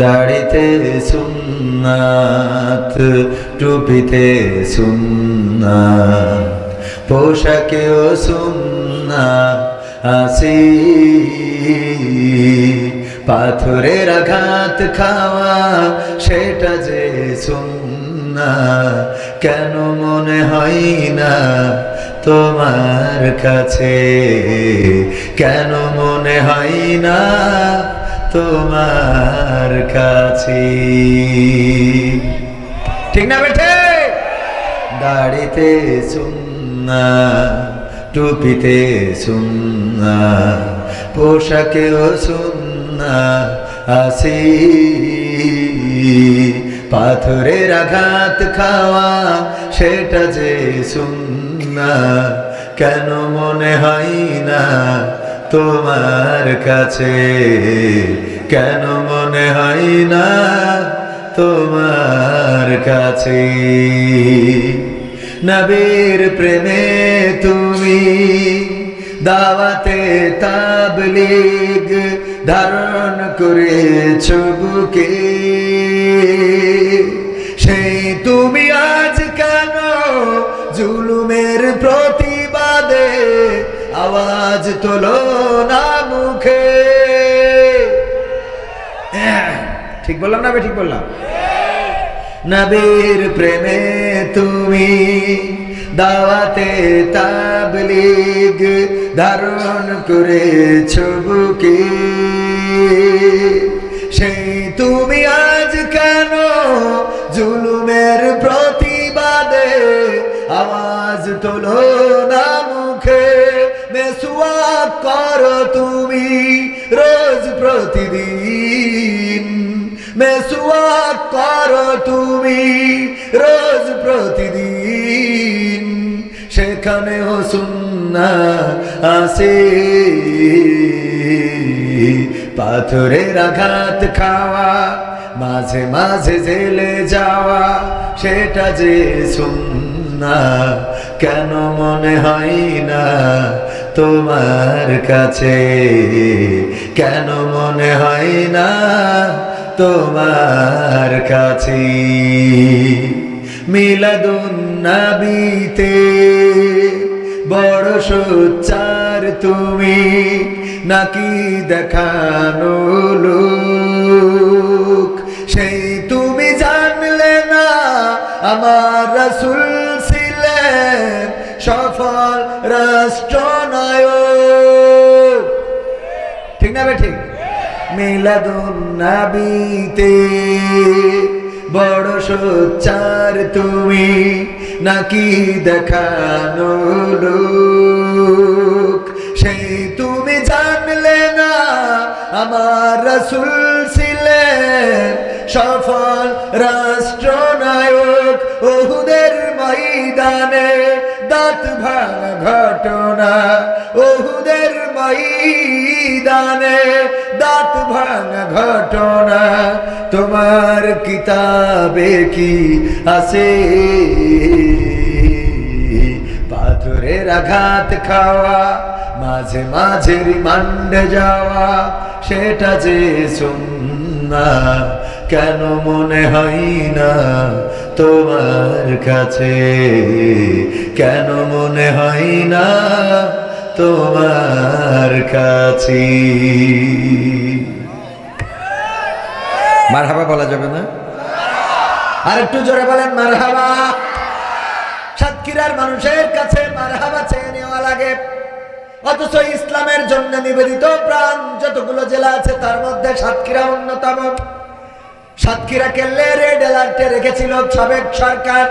দাড়িতে সুন্নাত, টুপিতে সুন্নাত, পোশাকেও সুন্নাত আসি। পাথরের আঘাত খাওয়া সেটা যে সুন্নাত, কেন মনে হয় না তোমার কাছে? কেন মনে হয় না তোমার কাছে? ঠিক না বেঠে? দাড়িতে সুন্নাত, টুপিতে সুন্নাত, পোশাকেও সুন্নাত আসি। পাথরের আঘাত খাওয়া সেটা যে সুন্নাত, কেন মনে হয় না তোমার কাছে? কেন মনে হয় না তোমার কাছে? নবীর প্রেমে তুমি দাওয়াতে তাবলীগ ধারণ করেছো বুকে, সেই তুমি আজ কেন জুলুমের প্রতিবাদে আওয়াজ তোলো না মুখে? ঠিক বললাম না? ঠিক বললাম? নবীর প্রেমে তুমি দাওয়াতে তাবলীগ ধারণ করেছো বুকে, সেই তুমি আজ কেন জুলুমের প্রতিবাদে আওয়াজ তোলো না মুখে? মেসওয়াক করো তুমি রোজ প্রতিদিন, মেসওয়াক করো তুমি রোজ প্রতিদিন, সেখানেও সুন্নাত আছে। পাথরের আঘাত খাওয়া, মাঝে মাঝে জেলে যাওয়া সেটা যে সুন্নাত, কেন মনে হয় না তোমার কাছে? কেন মনে হয় না তোমার কাছে? মিলাদুন নবীতে বড় সোচ্চার তুমি, নাকি দেখানো লোক? সেই তুমি জানলে না আমার রাসূল ছিলেন সফল রাষ্ট্রনায়ক। ঠিক না বে ঠিক? মিলাদুন নবীতে বড় সোচ্চার তুমি, নাকি দেখানো লোক? সেই তুমি জানলে না আমার রাসূল ছিলেন সফল রাষ্ট্রনায়ক। উহুদের ময়দানে দাঁত ভাঙা ঘটনা, উহুদের ময়দানে দাঁত ভাঙা ঘটনা তোমার কিতাবে কি আছে? পাথরের আঘাত খাওয়া, মাঝে মাঝে রিমান্ডে যাওয়া সেটা যে সুন্নাত, কেন মনে হয় না তোমার কাছে? কেন মনে হয় না তোমার কাছে? মারহাবা বলা যাবে না? আর একটু জোরে বলেন মারহাবা। সাতক্ষীরার মানুষের কাছে মারহাবা চেয়ে নেওয়া লাগে, অথচ ইসলামের জন্য নিবেদিত প্রাণ যতগুলো জেলা আছে তার মধ্যে সাতক্ষীরা অন্যতম। সাতক্ষীরাকে রেড অ্যালার্টে রেখেছিল সাবেক সরকার,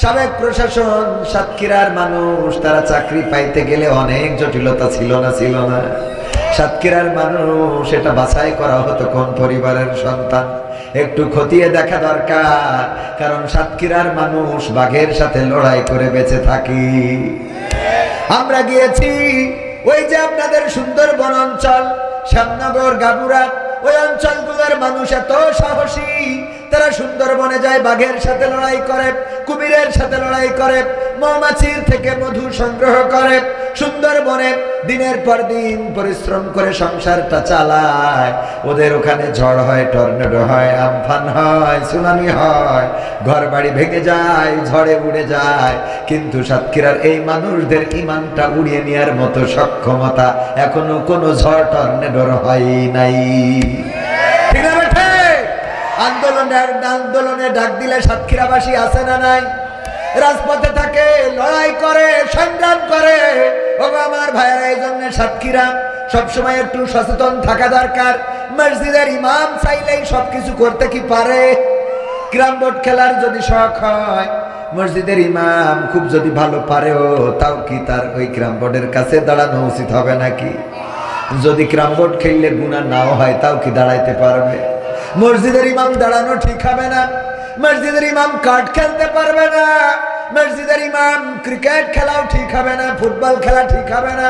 সাবেক প্রশাসন। সাতক্ষীরার মানুষ তারা চাকরি পাইতে গেলে অনেক জটিলতা ছিল না? ছিল না? সাতক্ষীরার মানুষ এটা বাছাই করা হতো কোন পরিবারের সন্তান, একটু খতিয়ে দেখা দরকার, কারণ সাতক্ষীরার মানুষ বাঘের সাথে লড়াই করে বেঁচে থাকি। আমরা গিয়েছি ওই যে আপনাদের সুন্দরবন অঞ্চল, শ্যামনগর, গাবুরা, ওই অঞ্চলগুলোর মানুষ এত সাহসী, তারা সুন্দরবনে যায়, বাঘের সাথে লড়াই করে, কুমিরের সাথে লড়াই করে, মৌমাছির থেকে মধু সংগ্রহ করে সুন্দরবনে দিনের পর দিন পরিশ্রম করে সংসারটা চালায়। ওদের ওখানে ঝড় হয়, টর্নেডো হয়, আমফান হয়, সুনামি হয়, ঘর বাড়ি ভেঙে যায়, ঝড়ে উড়ে যায়, কিন্তু সাতক্ষীরার এই মানুষদের ইমানটা উড়িয়ে নেওয়ার মতো সক্ষমতা এখনো কোনো ঝড় টর্নেডোর হয় নাই। ঠিক না বেঠে? আন্দোলনে ডাক দিলে সাতক্ষীরাবাসী আছে না নাই? রাজপথে থাকে, লড়াই করে, সংগ্রাম করে। ওগো আমার ভাইয়েরা, এই জন্য সাতক্ষীরা সবসময় একটু সচেতন থাকা দরকার। মসজিদের ইমাম চাইলেই সবকিছু করতে কি পারে? ক্যারাম বোর্ড খেলার যদি শখ হয়, মসজিদের ইমাম খুব যদি ভালো পারেও, তাও কি তার ওই ক্যারাম বোর্ডের কাছে দাঁড়ানো উচিত হবে নাকি? যদি ক্যারাম বোর্ড খেললে গুনাহ নাও হয়, তাও কি দাঁড়াইতে পারবে? মসজিদের ইমাম দাঁড়ানো ঠিক হবে না। মসজিদের ইমাম কার্ড খেলতে পারবে না। মসজিদের ইমাম ক্রিকেট খেলাও ঠিক হবে না, ফুটবল খেলা ঠিক হবে না।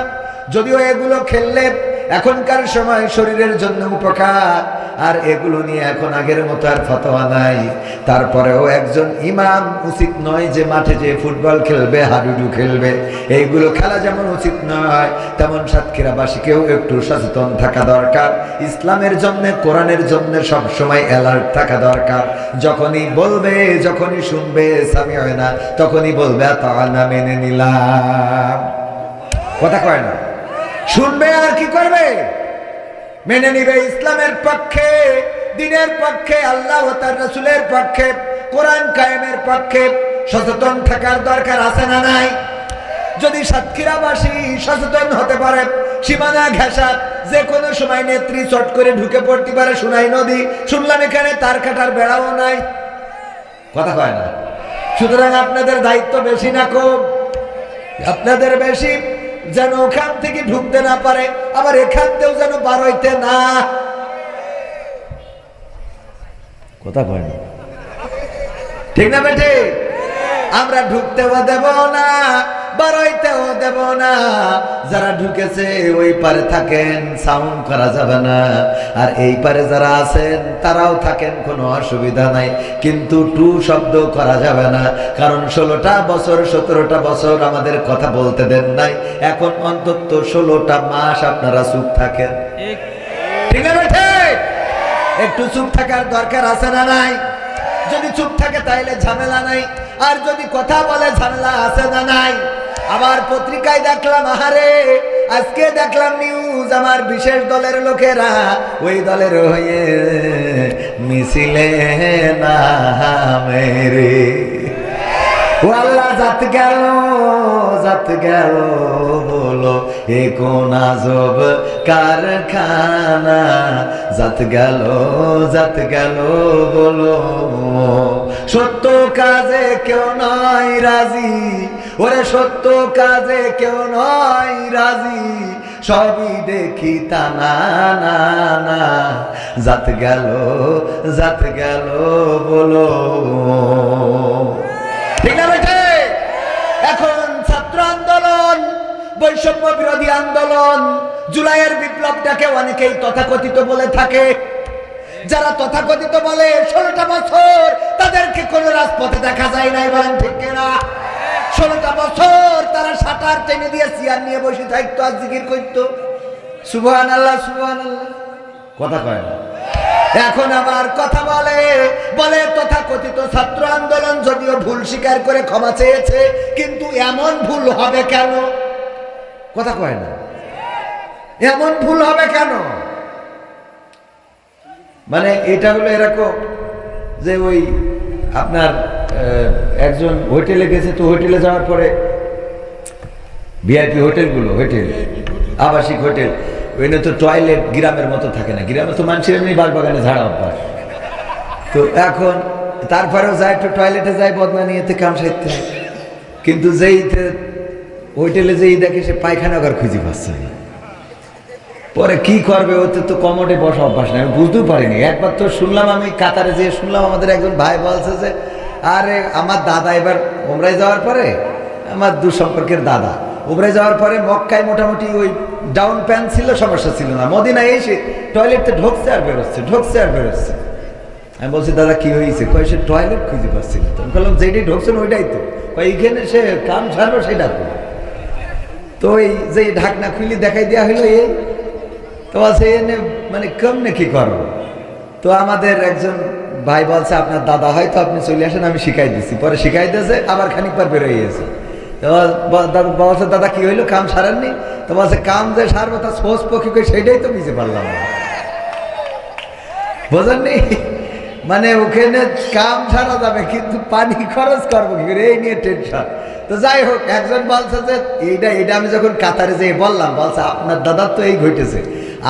যদিও এগুলো খেললে এখনকার সময় শরীরের জন্য উপকার, আর এগুলো নিয়ে এখন আগের মতো আর ফতোয়া নাই। তারপরেও একজন ইমাম উচিত নয় যে মাঠে যে ফুটবল খেলবে, হাডুডু খেলবে। এইগুলো খেলা যেমন উচিত নয়, তেমন সাতক্ষীরাবাসীকেও একটু সচেতন থাকা দরকার। ইসলামের জন্য, কোরআনের জন্য সবসময় অ্যালার্ট থাকা দরকার। যখনই বলবে, যখনই শুনবে সামি হয় না, তখনই বলবে আতানা, মেনে নিলাম। কথা কয় না? শুনবে আর কি করবে? মেনে নিবে। ইসলামের পক্ষে, দ্বীনের পক্ষে, আল্লাহ ও তার রাসূলের পক্ষে, কোরআন কায়েমের পক্ষে সচেতন থাকার দরকার আছে না নাই? যদি সাতক্ষীরাবাসী সচেতন হতে পারে, সীমানা ঘেঁষা যে কোনো সময় নেত্রী চট করে ঢুকে পড়তে পারে সোনাই নদী। শুনলাম এখানে তার কাটার বেড়াও নাই। কথা কয় না? সুতরাং আপনাদের দায়িত্ব বেশি না কম? আপনাদের বেশি, যেন ওখান থেকে ঢুকতে না পারে, আবার এখান থেকেও যেন বার হইতে না। কথা কয় না? ঠিক না বেটে? আমরা ঢুকতেও দেব না, বার হইতেও দেব না। যারা ঢুকেছে ওই পারে থাকেন, সাউন্ড করা যাবে না। আর এই পারে যারা আছেন তারাও থাকেন, কোনো অসুবিধা নাই, কিন্তু টু শব্দ করা যাবে না। কারণ 16টা বছর 17টা বছর আমাদের কথা বলতে দেন নাই। এখন অন্তত 16টা মাস আপনারা চুপ থাকেন। ঠিক না বেটে? একটু চুপ থাকার দরকার আছে না নাই? যদি চুপ থাকে তাইলে ঝামেলা নাই, আর যদি কথা বলে ঝামেলা আছে না নাই? আবার পত্রিকায় দেখলাম, আহারে আজকে দেখলাম নিউজ, আমার বিশেষ দলের লোকেরা ওই দলের হয়ে মিছিলে নামে রে। ও আল্লাহ, জাত গেল, জাত গেল, বলো এ কোন আজব কারখানা। জাত গেল, জাত গেল, বলো সত্য কাজে কেউ নয় রাজি। ওরে সত্য কাজে কেউ নয় রাজি, সবই দেখি তা না না না। জাত গেল, জাত গেল, বলো। ঠিক না বেটে? এখন ছাত্র আন্দোলন, বৈষম্য বিরোধী আন্দোলন, জুলাইয়ের বিপ্লবটাকে অনেকেই তথাকথিত বলে থাকে। যারা তথাকথিত বলে 16টা বছর তাদেরকে কোনো রাজপথে দেখা যায় নাই, বলেন ঠিক কিনা? 16টা বছর তারা সাঁতার টেনে দিয়ে চেয়ার নিয়ে বসে থাকতো আর জিকির করতো, সুবহানাল্লাহ সুবহানাল্লাহ। কথা কয় না? এখন আবার কথা বলে, বলে তথাকথিত ছাত্র আন্দোলন যদিও ভুল স্বীকার করে ক্ষমা চেয়েছে, কিন্তু এমন ভুল হবে কেন? কথা কয় না? এমন ভুল হবে কেন? মানে এটা হলো এরকম যে ওই আপনার একজন হোটেলে গেছে, তো হোটেলে যাওয়ার পরে ভিআইপি হোটেলগুলো, হোটেল আবাসিক হোটেল, ওইখানে তো টয়লেট গ্রামের মতো থাকে না। গ্রামে তো মানুষের এমনি বাগানে ঝাড়া অভ্যাস। তো এখন তারপরেও যায় একটু টয়লেটে যায় বদনা নিয়ে কাম সাইতে, কিন্তু যেই হোটেলে যেই দেখে সে পায়খানা ঘর খুঁজে পাচ্ছে না। পরে কি করবে? ওতে তো কমোডে বসা অভ্যাস নেই। আমি বুঝতেও পারিনি। একবার তো শুনলাম, আমি কাতারে যেয়ে শুনলাম, আমাদের একজন ভাই বলছে যে আরে আমার দাদা এবার ওমরায় যাওয়ার পরে, আমার দূর সম্পর্কের দাদা ওমরায় যাওয়ার পরে মক্কায় মোটামুটি ওই ডাউন প্যান্ট ছিল, সমস্যা ছিল না। মদিনায় এসে টয়লেটে ঢুকছে আর বেরোচ্ছে, ঢুকছে আর বেরোচ্ছে। আমি বলছি দাদা কি হয়েছে? কয় সে টয়লেট খুঁজে পাচ্ছিল। তো আমি বললাম যেটাই ঢুকছেন ওইটাই তো। এইখানে সে কাম ছাড়ো সেটা তো। তো ওই যে ঢাকনা খুলি দেখাই দেওয়া হইলো এই তো আছে এনে মানে কেমনে কি করো। তো আমাদের একজন ভাই বলছে আপনার দাদা হয়তো আপনি চলে আসেন, আমি শিখাই দিচ্ছি। পরে শিখাই দিয়েছে, আবার খানিক পর বেরোয় গেছে। তো বলছে দাদা কি হইলো, কাম সারেননি? তো বলছে কাম যে সারবো তা সোজ পক্ষী করে সেইটাই তো বুঝতে পারলাম না, বোঝেননি? মানে ওখানে কাম সারা যাবে কিন্তু পানি খরচ করবো কি করে, এই নিয়ে টেনশন। তো যাই হোক, একজন বলছে যে এইটা আমি যখন কাতারে যেয়ে বললাম, বলছে আপনার দাদার তো এই ঘটেছে।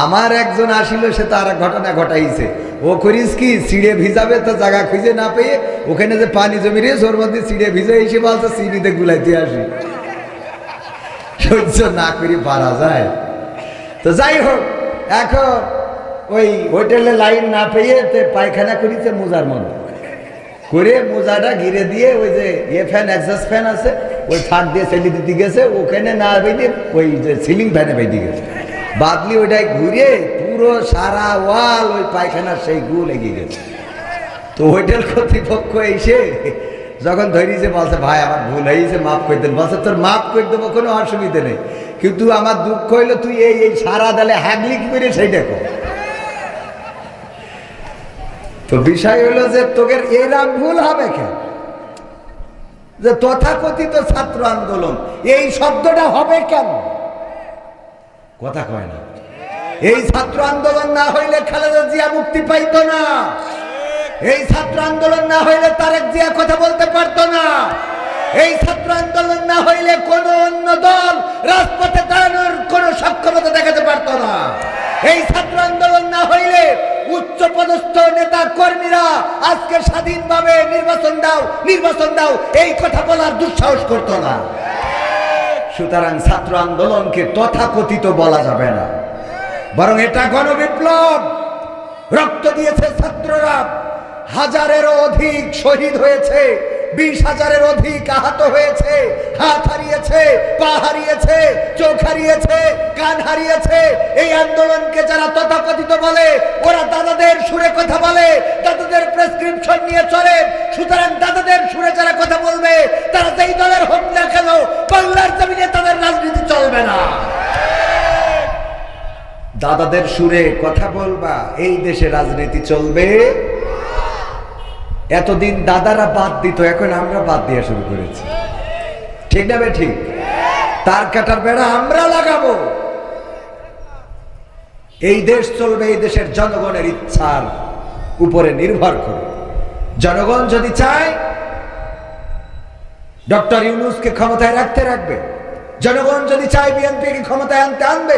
আমার একজন আসিল, সে তো আর ঘটনা ঘটাইছে। ও করিস কি চিড়ে ভিজাবে, তো জায়গা খুঁজে না পেয়ে ওখানে যে পানি জমি রয়েছে ওর মধ্যে চিড়ে ভিজে এসে বলছে চিনিতে গুলাইতে আসি। সহ্য না করি পারা যায়। তো যাই হোক, এখন ওই হোটেলে লাইন না পেয়ে পায়খানা করিতে মোজার মধ্যে করে মোজাটা ঘিরে দিয়ে ওই যে ফ্যান এক্সস্ট ফ্যান আছে ওই ফাঁক দিয়ে চেলি দিতে গেছে, ওখানে না বেঁধে ওই যে সিলিং ফ্যানে বেঁধে গেছে। বাদলি ওইটাই ঘুরে পুরো সারা ওয়াল ওই পায়খানার সেই গু লেগে গেছে। তো হোটেল কর্তৃপক্ষ এসে যখন ধরিয়েছে বলছে ভাই আমার ভুল হয়েছে, মাফ করে দেন। বলছে তোর মাফ করে দেবো, কোনো অসুবিধা নেই, কিন্তু আমার দুঃখ হইলো তুই এই সারা দালে হ্যাগলি কি করে সেই দেখো। তো বিষয় হলো যে তোদের এরকম ভুল হবে কেন, যে তথাকথিত ছাত্র আন্দোলন এই শব্দটা হবে কেন, কথা কয় না। এই ছাত্র আন্দোলন না হইলে খালেদা জিয়া মুক্তি পাইতো না, এই ছাত্র আন্দোলন না হইলে তারেক জিয়া কথা বলতে পারতো না, এই ছাত্র আন্দোলন না হইলে কোন অন্য দল রাজপথে দাঁড়ানোর কোন সক্ষমতা দেখাতে পারতো না, এই ছাত্র আন্দোলন না হইলে উচ্চ পদস্থ নেতা কর্মীরা আজকে স্বাধীনভাবে নির্বাচন দাও এই কথা বলার দুঃসাহস করতো না। সুতরাং ছাত্র আন্দোলনকে তথাকথিত বলা যাবে না, বরং এটা গণবিপ্লব। রক্ত দিয়েছে ছাত্ররা, হাজারেরও অধিক শহীদ হয়েছে, 20,000-এর অধিক আহত হয়েছে, হাত হারিয়েছে, পা হারিয়েছে, চোখ হারিয়েছে, কান হারিয়েছে। এই আন্দোলনকে যারা তথাকথিত বলে ওরা দাদাদের সুরে কথা বলে, দাদাদের প্রেসক্রিপশন নিয়ে চলে। সুতরাং দাদাদের সুরে যারা কথা বলবে তারা যেই দলের হোক না কেন বাংলার জমিনে তাদের রাজনীতি চলবে না। দাদাদের সুরে কথা বলবা, এই দেশে রাজনীতি চলবে। এতদিন দাদারা বাদ দিত, এখন আমরা বাদ দেওয়া শুরু করেছি, ঠিক না? ঠিক। তার কাটার বেড়া আমরা লাগাবো। এই দেশ চলবে এই দেশের জনগণের ইচ্ছার উপরে নির্ভর করে। জনগণ যদি চায় ডক্টর ইউনূসকে ক্ষমতায় রাখবে, জনগণ যদি চায় বিএনপিকে ক্ষমতায় আনবে,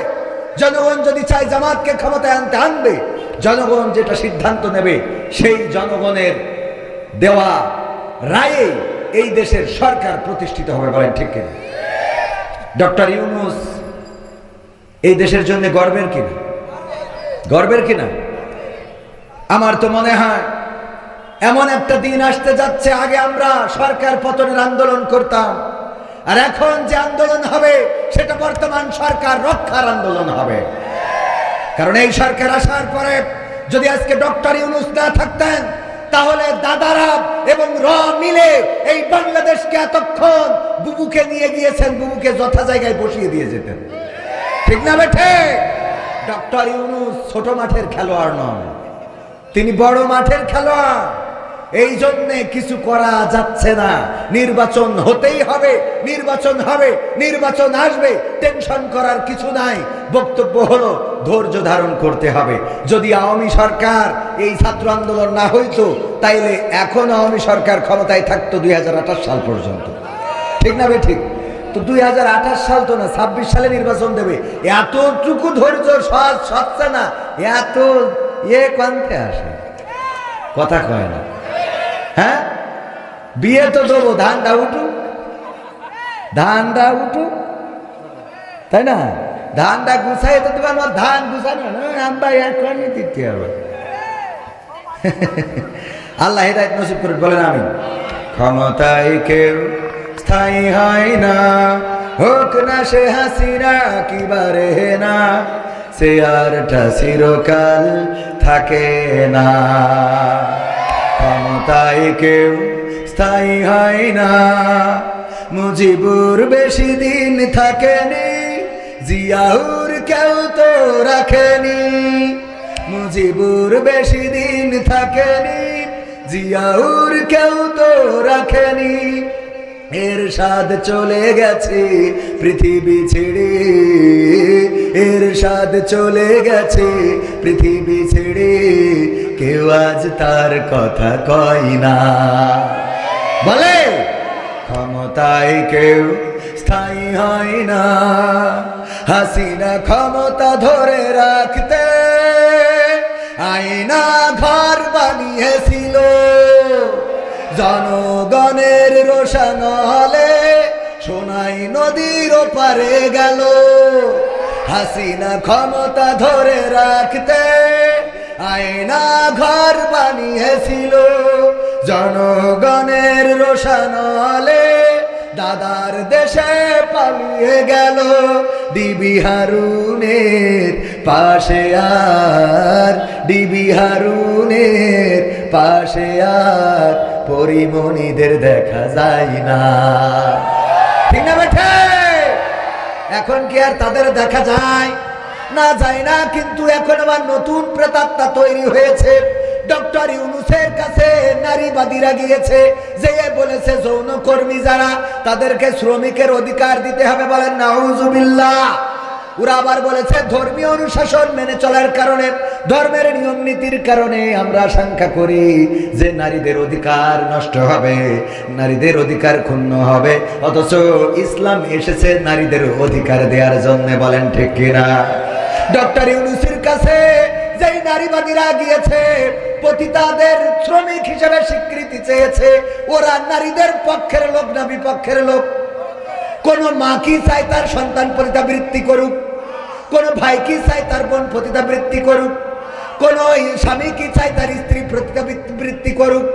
জনগণ যদি চায় জামাতকে ক্ষমতায় আনবে, জনগণ যেটা সিদ্ধান্ত নেবে সেই জনগণের দেওয়া রায়ে এই দেশের সরকার প্রতিষ্ঠিত হবে। বলেন ঠিক কিনা? ডক্টর ইউনূস এই দেশের জন্য গর্বের কিনা? আমার তো মনে হয় এমন একটা দিন আসতে যাচ্ছে, আগে আমরা সরকার পতনের আন্দোলন করতাম, আর এখন যে আন্দোলন হবে সেটা বর্তমান সরকার রক্ষার আন্দোলন হবে। কারণ এই সরকার আসার পরে যদি আজকে ডক্টর ইউনূস না থাকতেন, তাহলে দাদারা এবং মিলে এই বাংলাদেশকে এতক্ষণ বুবুকে নিয়ে গিয়েছেন, বুবুকে যথা জায়গায় বসিয়ে দিয়ে যেতেন, ঠিক না বেঠে? ডক্টর ইউনূস ছোট মাঠের খেলোয়াড় নন, তিনি বড় মাঠের খেলোয়াড়। এই জন্য কিছু করা যাচ্ছে না। নির্বাচন হতেই হবে, নির্বাচন আসবে, টেনশন করার কিছু নাই। বক্তব্য হলো ধৈর্য ধারণ করতে হবে। যদি আওয়ামী সরকার এই ছাত্র আন্দোলন না হইতো, তাইলে এখন আওয়ামী সরকার ক্ষমতায় থাকতো 2028 সাল পর্যন্ত, ঠিক না? ঠিক। তো 2028 সাল তো না, 26 সালে নির্বাচন দেবে। এতটুকু ধৈর্য সহজ হচ্ছে না, এত কান্তে আসে, কথা কয় না। হ্যাঁ, বিয়ে তো দেবো, ধানটা উঠু, তাই না? ধানটা গুছাই তো তোমার ধান গুছানো আমরা এখনই দিতে হবে। আল্লাহ হেদায়েত নসিব করে, বলেন আমি। ক্ষমতায় কেউ স্থায়ী হয় না, হোক না সে হাসিনা কিবারে না, সে আরটা চিরকাল থাকে না। ক্ষমতায় কেউ স্থায়ী হয় না, মুজিবুর বেশি দিন থাকেনি, জিয়াউর কেউ তো রাখেনি। মুজিবুর বেশি দিন থাকেনি, জিয়াউর কেউ তো রাখেনি। এরশাদ চলে গেছে পৃথিবী ছেড়ে, এরশাদ চলে গেছে পৃথিবী ছেড়ে, কেউ আজ তার কথা কয় না। বলে ক্ষমতায় কেউ স্থায়ী হয় না, হাসিনা ক্ষমতা ধরে রাখতে আয়না ঘর বানিয়েছিল, জনগণের রোশনালে সোনাই নদীর ওপারে গেল। হাসিনা ক্ষমতা ধরে রাখতে আয়না ঘর বানিয়েছিল, জনগণের রোশনালে দাদার দেশে পালিয়ে গেল। ডিবি হারুনের পাশে আর, ডিবি হারুনের পাশে আর পরিমণিদের দেখা যায় না। ঠিক না বেঠে? এখন কি আর তাদের দেখা যায় না? যায় না। কিন্তু এখন আবার নতুন প্রেতাত্মা তৈরি হয়েছে। ডক্টর ইউনূসের কাছে নারীবাদীরা গিয়েছে, যে বলেছে যৌনকর্মী যারা তাদেরকে শ্রমিকের অধিকার দিতে হবে। বলেন নাউজুবিল্লাহ। ওরা আবার বলেছে ধর্মীয় অনুশাসন মেনে চলার কারণে, ধর্মের নিয়ম নীতির কারণে আমরা আশঙ্কা করি যে নারীদের অধিকার নষ্ট হবে, নারীদের অধিকার ক্ষুণ্ণ হবে। অথচ ইসলাম এসেছে নারীদের অধিকার দেওয়ার জন্য। বলেন ঠিক কিনা? ডক্টর ইউনূসের কাছে যেই নারীবাদীরা গিয়েছে, পতিতাদের শ্রমিক হিসেবে স্বীকৃতি চেয়েছে, ওরা নারীদের পক্ষের লোক না বিপক্ষের লোক? কোন মা কি চায় তার সন্তান পতিতাবৃত্তি করুক? কোন ভাই কি চায় তার বোন পতিতাবৃত্তি করুক? কোন স্বামী কি চায় তার স্ত্রী পতিতাবৃত্তি করুক?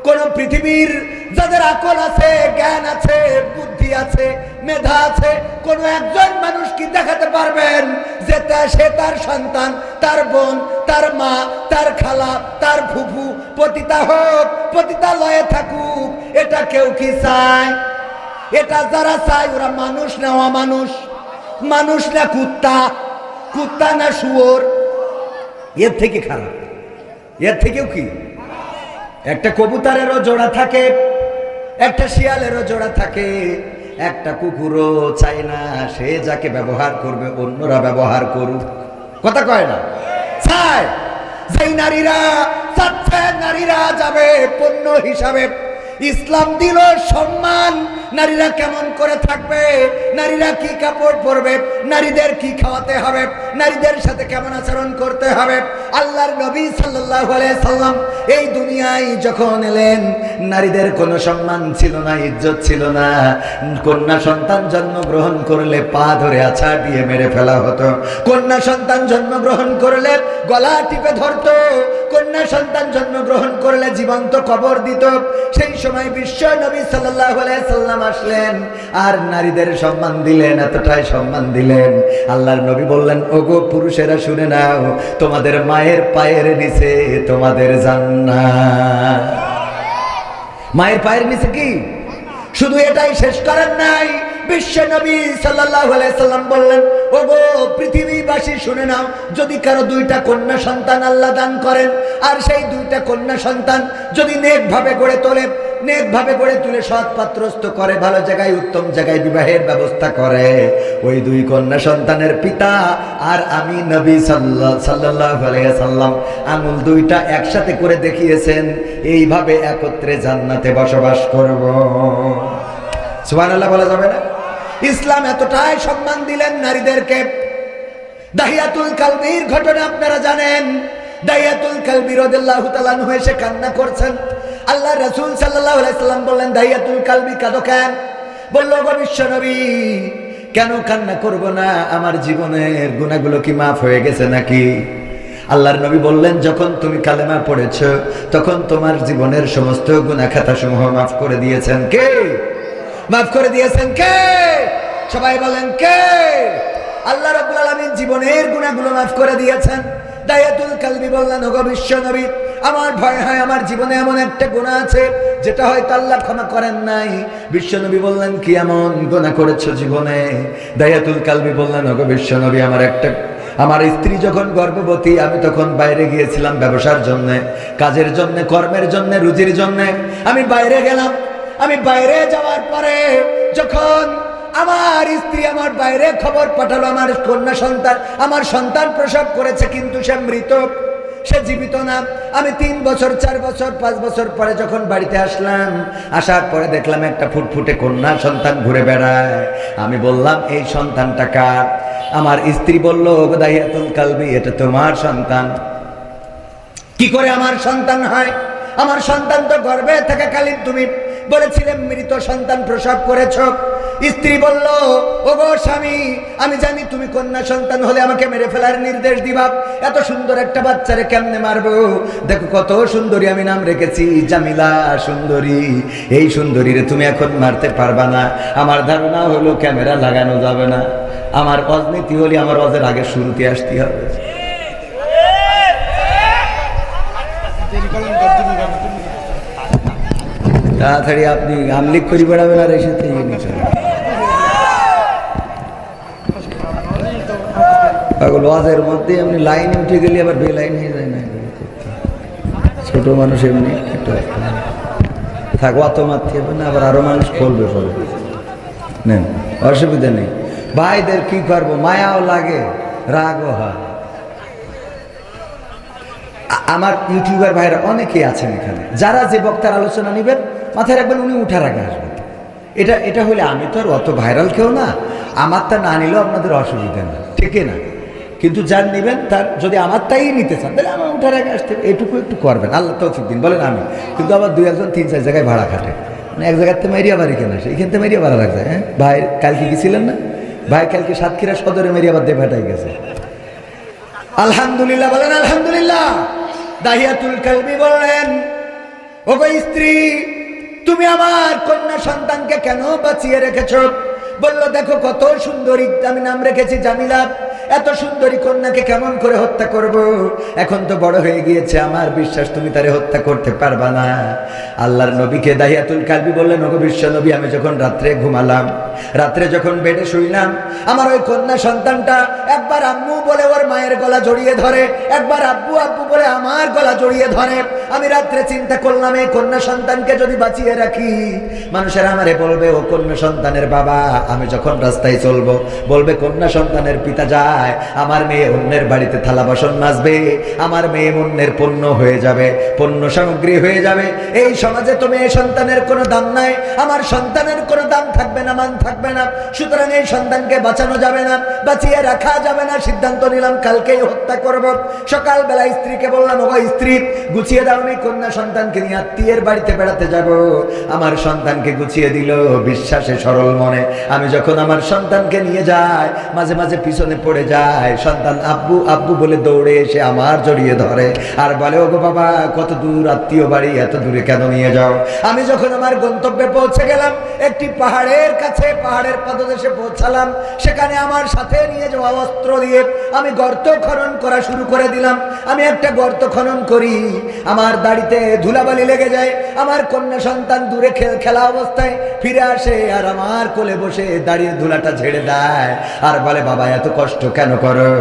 কোন পৃথিবীর যাদের আকল আছে, জ্ঞান আছে, বুদ্ধি আছে, মেধা আছে, কোন একজন মানুষ কি দেখাতে পারবেন যে সে তার সন্তান, তার বোন, তার মা, তার খালা, তার ফুফু পতিতা হোক, পতিতালয়ে থাকুক? এটা কেউ কি চায়? এটা যারা চায় ওরা মানুষ না অমানুষ? মানুষ না কুত্তা? কুত্তা না শুয়োর? এর থেকে খারাপ, এর থেকেও কি? একটা কবুতরেরও জোড়া থাকে, একটা শিয়ালেরও জোড়া থাকে, একটা কুকুরও চায় না সে যাকে ব্যবহার করবে অন্যরা ব্যবহার করুক। কথা কয় না? চায়। যেই নারীরা চাচ্ছে নারীরা যাবে পণ্য হিসাবে, ইসলাম দিল সম্মান, নারীরা কেমন করে থাকবে, নারীরা কি কাপড় পরবে, নারীদের কি খাওয়াতে হবে, নারীদের সাথে কেমন আচরণ করতে হবে। আল্লাহর নবী সাল্লাল্লাহু আলাইহি সাল্লাম এই দুনিয়ায় যখন এলেন, নারীদের কোনো সম্মান ছিল না, ইজ্জত ছিল না। কন্যা সন্তান জন্মগ্রহণ করলে পা ধরে আছাড় দিয়ে মেরে ফেলা হতো, কন্যা সন্তান জন্মগ্রহণ করলে গলা টিপে ধরতো, কন্যা সন্তান জন্মগ্রহণ করলে জীবন্ত কবর দিত। সেই সময় বিশ্ব নবী সাল্লাল্লাহু আলাইহি সাল্লাম আসলেন আর নারীদের সম্মান দিলেন, এতটাই সম্মান দিলেন। আল্লাহর নবী বললেন, ওগো পুরুষেরা শুনে নাও, তোমাদের মায়ের পায়ের নিচে তোমাদের জান্নাত। মায়ের পায়ের নিচে কি? শুধু এটাই শেষ করেন নাই, বিশ্ব নবী সাল্লাল্লাহু আলাইহি সাল্লাম বললেন, ওগো পৃথিবীবাসী শুনে নাও, যদি কারো দুইটা কন্যা সন্তান আল্লাহ দান করেন, আর সেই দুইটা কন্যা সন্তান যদি নেক ভাবে গড়ে তোলে, নেক ভাবে গড়ে তুলে সৎ পাত্রস্থ করে, ভালো জায়গায় উত্তম জায়গায় বিবাহের ব্যবস্থা করে, ওই দুই কন্যা সন্তানের পিতা আর আমি নবী সাল্লাল্লাহু আলাইহি সাল্লাম আঙুল দুইটা একসাথে করে দেখিয়েছেন, এইভাবে একত্রে জান্নাতে বসবাস করব। সুবহানাল্লাহ বলা যাবে না? ইসলাম এতটাই সম্মান দিলেন নারীদেরকে। দাহিয়াতুল কালবির ঘটনা আপনারা জানেন। দাহিয়াতুল কালবি রাদিয়াল্লাহু তাআলা আনহু এসে কান্না করছেন। আল্লাহ রাসূল সাল্লাল্লাহু আলাইহি সাল্লাম বললেন, দাহিয়াতুল কালবি কাঁদো কেন? বলল, গো বিশ্বনবী, কেন কান্না করব না? আমার জীবনের গুনাহগুলো কি মাফ হয়ে গেছে নাকি? আল্লাহর নবী বললেন, যখন তুমি কালেমা পড়েছো তখন তোমার জীবনের সমস্ত গুনাহ খাতা সমূহ মাফ করে দিয়েছেন কে? মাফ করে দিয়েছেন কে? সবাই বলেন কে? আল্লাহ রাব্বুল আলামিন জীবনের গুনাহগুলো মাফ করে দিয়েছেন। দাহিয়াতুল কালবি বললেন, ওগো বিশ্ব নবী, আমার ভয় হয় আমার জীবনে এমন একটা গুনাহ আছে যেটা হয়তো আল্লাহ ক্ষমা করেন নাই। বিশ্বনবী বললেন, কি এমন গুনাহ করেছো জীবনে? দাহিয়াতুল কালবি বললেন, ওগো বিশ্বনবী, আমার স্ত্রী যখন গর্ভবতী, আমি তখন বাইরে গিয়েছিলাম ব্যবসার জন্য, কাজের জন্য, কর্মের জন্য, রুজির জন্য। আমি বাইরে গেলাম। আমি বাইরে যাওয়ার পরে যখন আমার স্ত্রী আমার বাইরে খবর পাঠালো আমার কন্যা সন্তান, আমার সন্তান প্রসব করেছে, কিন্তু সে মৃত, সে জীবিত না। আমি 3 বছর 4 বছর 5 বছর পরে যখন বাড়িতে আসলাম, আসার পরে দেখলাম একটা ফুটফুটে কন্যা সন্তান ঘুরে বেড়ায়। আমি বললাম, এই সন্তানটা কার? আমার স্ত্রী বলল, দাহিয়াতুল কালবি, এটা তোমার সন্তান। কি করে আমার সন্তান হয়? আমার সন্তান তো গর্ভে থাকাকালীন তুমি বলেছিলে মৃত সন্তান প্রসব করেছ। স্ত্রী বলল, ওগো স্বামী, আমি জানি তুমি কন্যা সন্তান হলে আমাকে মেরে ফেলার নির্দেশ দিবা। এত সুন্দর একটা বাচ্চারে কেমনে মারবো? দেখো কত সুন্দরী আমি নাম রেখেছি, জামিলা সুন্দরী। এই সুন্দরীরে তুমি এখন মারতে পারবা না। আমার ধারণা হলো ক্যামেরা লাগানো যাবে না। আমার অজনীতি হলে আমার অজের আগে শুরুতে আসতে হবে। তাড়াতাড়ি আপনি আমলিক করি বেড়াবেন আর এসে লজের মধ্যে এমনি লাইনে উঠে গেলে আবার বে লাইন হয়ে যায় না। ছোট মানুষ এমনি একটু থাকো, অত মারতে হবে না, আবার আরো মানুষ করবে পরে। নেন, অসুবিধা নেই। ভাইদের কি করবো, মায়াও লাগে, রাগও হয়। আমার ইউটিউবার ভাইরা অনেকেই আছেন এখানে, যারা যে বক্তার আলোচনা নেবেন মাথায় রাখবেন উনি উঠার আগে আসবেন। এটা হলে আমি তো আর অত ভাইরাল কেউ না, আমারটা না নিলেও আপনাদের অসুবিধা না, ঠিক না? কিন্তু যার নেবেন তার যদি আমারটাই নিতে চান তাহলে আমার উঠার আগে আসতে এটুকু একটু করবেন, আল্লাহ তৌফিক দিন বলেন আমি। কিন্তু আবার 2-1 3-4 জায়গায় ভাড়া খাটে, মানে এক জায়গার থেকে মেরিয়া বাড়ি কেন আসে, এখান থেকে মেরিয়া ভাড়া রাখছে। হ্যাঁ ভাই, কালকে গেছিলেন না ভাই? কালকে সাতক্ষীরা সদরে মেরিয়া বাদ দিয়ে ভাটাই গেছে। আলহামদুলিল্লাহ বলেন আলহামদুলিল্লাহ। দাহিয়াতুল কালবি বললেন, ওগো স্ত্রী, তুমি আমার কন্যা সন্তানকে কেন বাঁচিয়ে রেখেছ? বলল, দেখো কত সুন্দরী, আমি নাম রেখেছি জামিলা। এত সুন্দরী কন্যাকে কেমন করে হত্যা করব? এখন তো বড় হয়ে গিয়েছে, আমার বিশ্বাস তুমি তারে হত্যা করতে পারবা না। আল্লাহর নবীকে দাহিয়াতুল কালবি বললেন, ওগো বিশ্ব নবী, আমি যখন রাত্রে ঘুমালাম, রাত্রে যখন বেডে শুইলাম, আমার ওই কন্যা সন্তানটা একবার আম্মু বলে ওর মায়ের গলা জড়িয়ে ধরে, একবার আব্বু আব্বু বলে আমার গলা জড়িয়ে ধরে। আমি রাত্রে চিন্তা করলাম, এই কন্যা সন্তানকে যদি বাঁচিয়ে রাখি, মানুষের আমারে বলবে ও কন্যা সন্তানের বাবা। আমি যখন রাস্তায় চলবো বলবে কন্যা সন্তানের পিতা যায়। আমার মেয়ে অন্যের বাড়িতে থালা বাসন মাজবে, আমার মেয়ে অন্যের পণ্য হয়ে যাবে, পণ্য সামগ্রী হয়ে যাবে। এই সমাজে তো মেয়ে সন্তানের কোনো দাম নাই, আমার সন্তানের কোনো দাম থাকবে না, মান থাকবে না। সুতরাং এই সন্তানকে বাঁচানো যাবে না, বাঁচিয়ে রাখা যাবে না। সিদ্ধান্ত নিলাম কালকেই হত্যা করব। সকালবেলা স্ত্রীকে বললাম, ওগো স্ত্রী, গুছিয়ে দাও, আমি কন্যা সন্তানকে নিয়ে আত্মীয়ের বাড়িতে বেড়াতে যাব। আমার সন্তানকে গুছিয়ে দিল বিশ্বাসে সরল মনে। আমি যখন আমার সন্তানকে নিয়ে যাই, মাঝে মাঝে পিছনে পড়ে যায়, সন্তান আব্বু আব্বু বলে দৌড়ে এসে আমার জড়িয়ে ধরে আর বলে, ওগো বাবা, কত দূর আত্মীয় বাড়ি, এত দূরে কেন নিয়ে যাও? আমি যখন আমার গন্তব্যে পৌঁছে গেলাম, একটি পাহাড়ের কাছে, পাহাড়ের পাদদেশে পৌঁছালাম, সেখানে আমার সাথে নিয়ে যাওয়া অস্ত্র দিয়ে আমি গর্ত খনন করা শুরু করে দিলাম। আমি একটা গর্ত খনন করি, আমার দাড়িতে ধুলাবালি লেগে যায়। আমার কন্যা সন্তান দূরে খেলা অবস্থায় ফিরে আসে আর আমার কোলে বসে দাড়ির ধুলাটা ঝেড়ে দেয় আর বলে, বাবা এত কষ্ট কেন করো?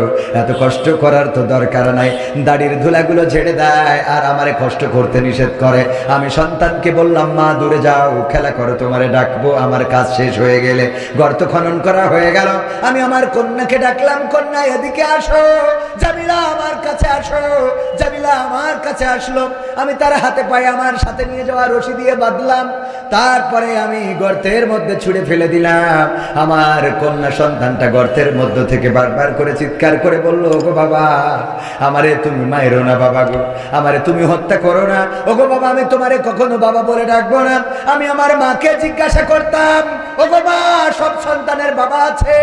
এত কষ্ট করার তো দরকার নাই। দাড়ির ধুলাগুলো ঝেড়ে দেয় আর আমারে কষ্ট করতে নিষেধ করে। আমি সন্তানকে বললাম, মা দূরে যাও, খেলা করো, তোমারে ডাকবো আমার কাজ শেষ হয়ে গেলে। গর্ত খনন করা হয়ে গেল। আমি আমার কন্যাকে ডাকলাম, কন্যা এদিকে আসো, জামিলা আমার কাছে আসো। জামিলা আমার কাছে আসলো। আমি তার হাতে পায়ে আমার সাথে নিয়ে যাওয়া রশি দিয়ে বাঁধলাম। তারপরে আমি গর্তের মধ্যে ছুঁড়ে ফেলে দিলাম। আমার কন্যা সন্তানটা গর্তের মধ্য থেকে বারবার করে চিৎকার করে বলল, ওগো বাবা, আমারে তুমি মায়েরো না বাবা গো, আমারে তুমি হত্যা করো না। ওগো বাবা, আমি তোমারে কখনো বাবা বলে ডাকবো না। আমি আমার মাকে জিজ্ঞাসা করতাম, ওগো মা, সব সন্তানের বাবা আছে,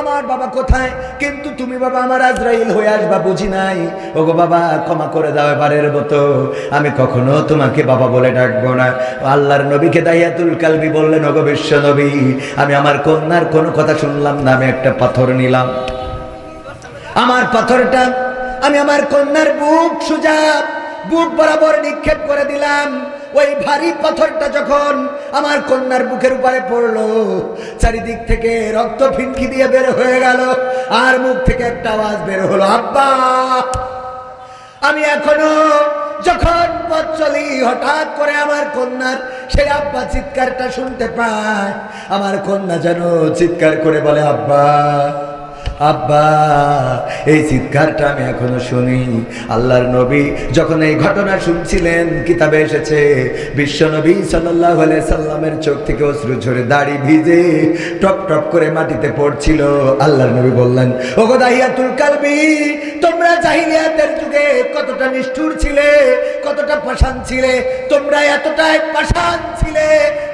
আমার বাবা কোথায়? কিন্তু তুমি বাবা আমার আজরাইল হয়ে আসবা বুঝি নাই। ওগো বাবা, ক্ষমা করে দাও এবারের মতো, আমি কখনো তোমাকে বাবা বলে ডাকবো না। আল্লাহর নবীকে দাহিয়াতুল কালবি বললেন, ওগো বিশ্ব নবী, আমি আমার কন্যার কোনো কথা শুনলাম না। আমি একটা পাথর নিলাম, আমার পাথরটা আমি আমার কন্যার বুক সোজা বুক বরাবর নিক্ষেপ করে দিলাম। ওই ভারী পাথরটা যখন আমার কন্যার বুকের উপরে পড়লো, চারিদিক থেকে রক্ত ফিনকি দিয়ে বের হয়ে গেল, আর মুখ থেকে একটা আওয়াজ বের হলো, আব্বা। আমি এখনো যখন পথ চলি, হঠাৎ করে আমার কন্যার সেই আব্বা চিৎকারটা শুনতে পায়। আমার কন্যা যেন চিৎকার করে বলে, আব্বা আব্বা। এই চিৎকারটা আমি এখনো শুনি। আল্লাহর নবী যখন এই ঘটনা শুনছিলেন, কিতাবে এসেছে বিশ্ব নবী সাল্লাল্লাহু আলাইহি সাল্লামের চোখ থেকে অশ্রু ঝরে দাড়ি ভিজে টপ টপ করে মাটিতে পড়ছিল। আল্লাহর নবী বললেন, ওগো দাহিয়াতুল কালবি, তোমরা জাহিলিয়াতের যুগে কতটা নিষ্ঠুর ছিলে, কতটা পাষাণ ছিলে। তোমরা এতটাই পাষাণ ছিলে,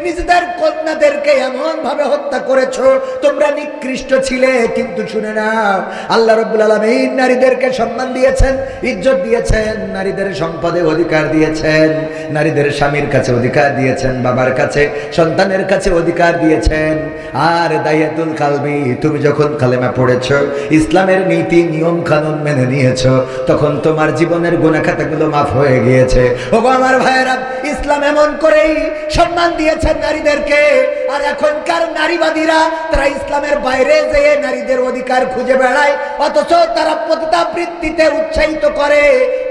নিজেদের কন্যাদেরকে এমন ভাবে হত্যা করেছো। তোমরা নিকৃষ্ট ছিলে। কিন্তু শুনে নাও, আল্লাহ রাব্বুল আলামিন নারীদেরকে সম্মান দিয়েছেন, ইজ্জত দিয়েছেন, নারীদের সম্পদে অধিকার দিয়েছেন, নারীদের স্বামীর কাছে অধিকার দিয়েছেন, বাবার কাছে, সন্তানের কাছে অধিকার দিয়েছেন। আর দাহিয়াতুল কালবি, তুমি যখন কালেমা পড়েছো, ইসলামের নীতি নিয়ম কানুন মেনে নিয়েছো, তখন তোমার জীবনের গুনাহ খাতাগুলো মাফ হয়ে গিয়েছে। ওগো আমার ভাইয়েরা, ইসলাম এমন করেই সম্মান দিয়েছেন নারীদেরকে। আর এখনকার নারীবাদীরা তারা ইসলামের বাইরে যেয়ে নারীদের অধিকার খুঁজে বেড়ায়, অথচ তারা পতিতাবৃত্তিতে উৎসাহিত করে।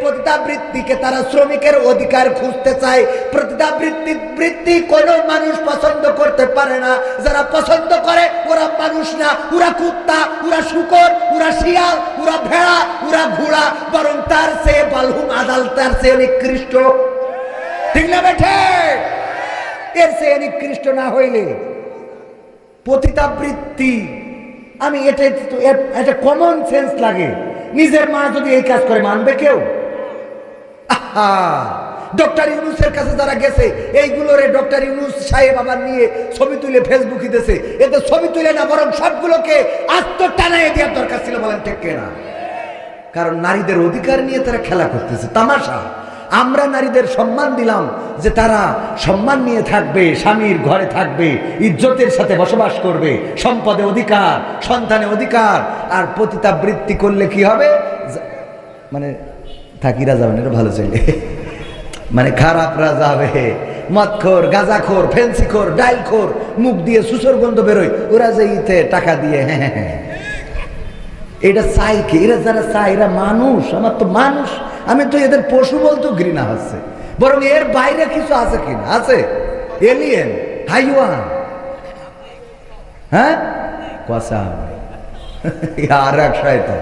পতিতাবৃত্তিকে তারা শ্রমিকের অধিকার খুঁজতে চায়। পতিতাবৃত্তি কোনো মানুষ পছন্দ করতে পারে না। যারা পছন্দ করে ওরা মানুষ না, ওরা কুত্তা, ওরা শূকর, ওরা শিয়াল, ওরা ভেড়া, ওরা ঘোড়া, বরং তার চেয়ে বালহুম আদাল, তার চেয়ে নিকৃষ্ট। ঠিক না বেঠে? এর চেয়ে নিকৃষ্ট না হইলে পতিতাবৃত্তি, আমি এটা কমন সেন্স লাগে। নিজের মা যদি এই কাজ করে, মানবে কেউ? ডক্টর ইউনূসের কাছে যারা গেছে, এইগুলোরে ডক্টর ইউনূস সাহেব আবার নিয়ে ছবি তুলে ফেসবুকে দিয়েছে। এতে ছবি তুলে না, বরং সবগুলোকে আত্মটানায় দেওয়ার দরকার ছিল। বলেন ঠিক কিনা? কারণ নারীদের অধিকার নিয়ে তারা খেলা করতেছে, তামাশা। আমরা নারীদের সম্মান দিলাম যে তারা সম্মান নিয়ে থাকবে, স্বামীর ঘরে থাকবে, ইজ্জতের সাথে বসবাস করবে, সম্পদে অধিকার, সন্তানে অধিকার। আর পতিতাবৃত্তি করলে কি হবে? মানে থাকিরা যাবেন, এটা ভালো চলে, মানে খারাপরা যাবে। মদখোর, গাঁজাখোর, ফেন্সিখোর, ডাইলখোর, মুখ দিয়ে সুসর গন্ধ বেরোয়, ওরা যে ইতে টাকা দিয়ে হ্যাঁ। এটা চাই কি? এরা যারা চায়, এরা মানুষ। আমার তো মানুষ, আমি তো এদের পশু বলতেও ঘৃণা হচ্ছে। বরং এর বাইরে কিছু আছে কিনা? আছে এলিয়েন, হাইওয়ান। হ্যাঁ, কষা আর এক শয়তান।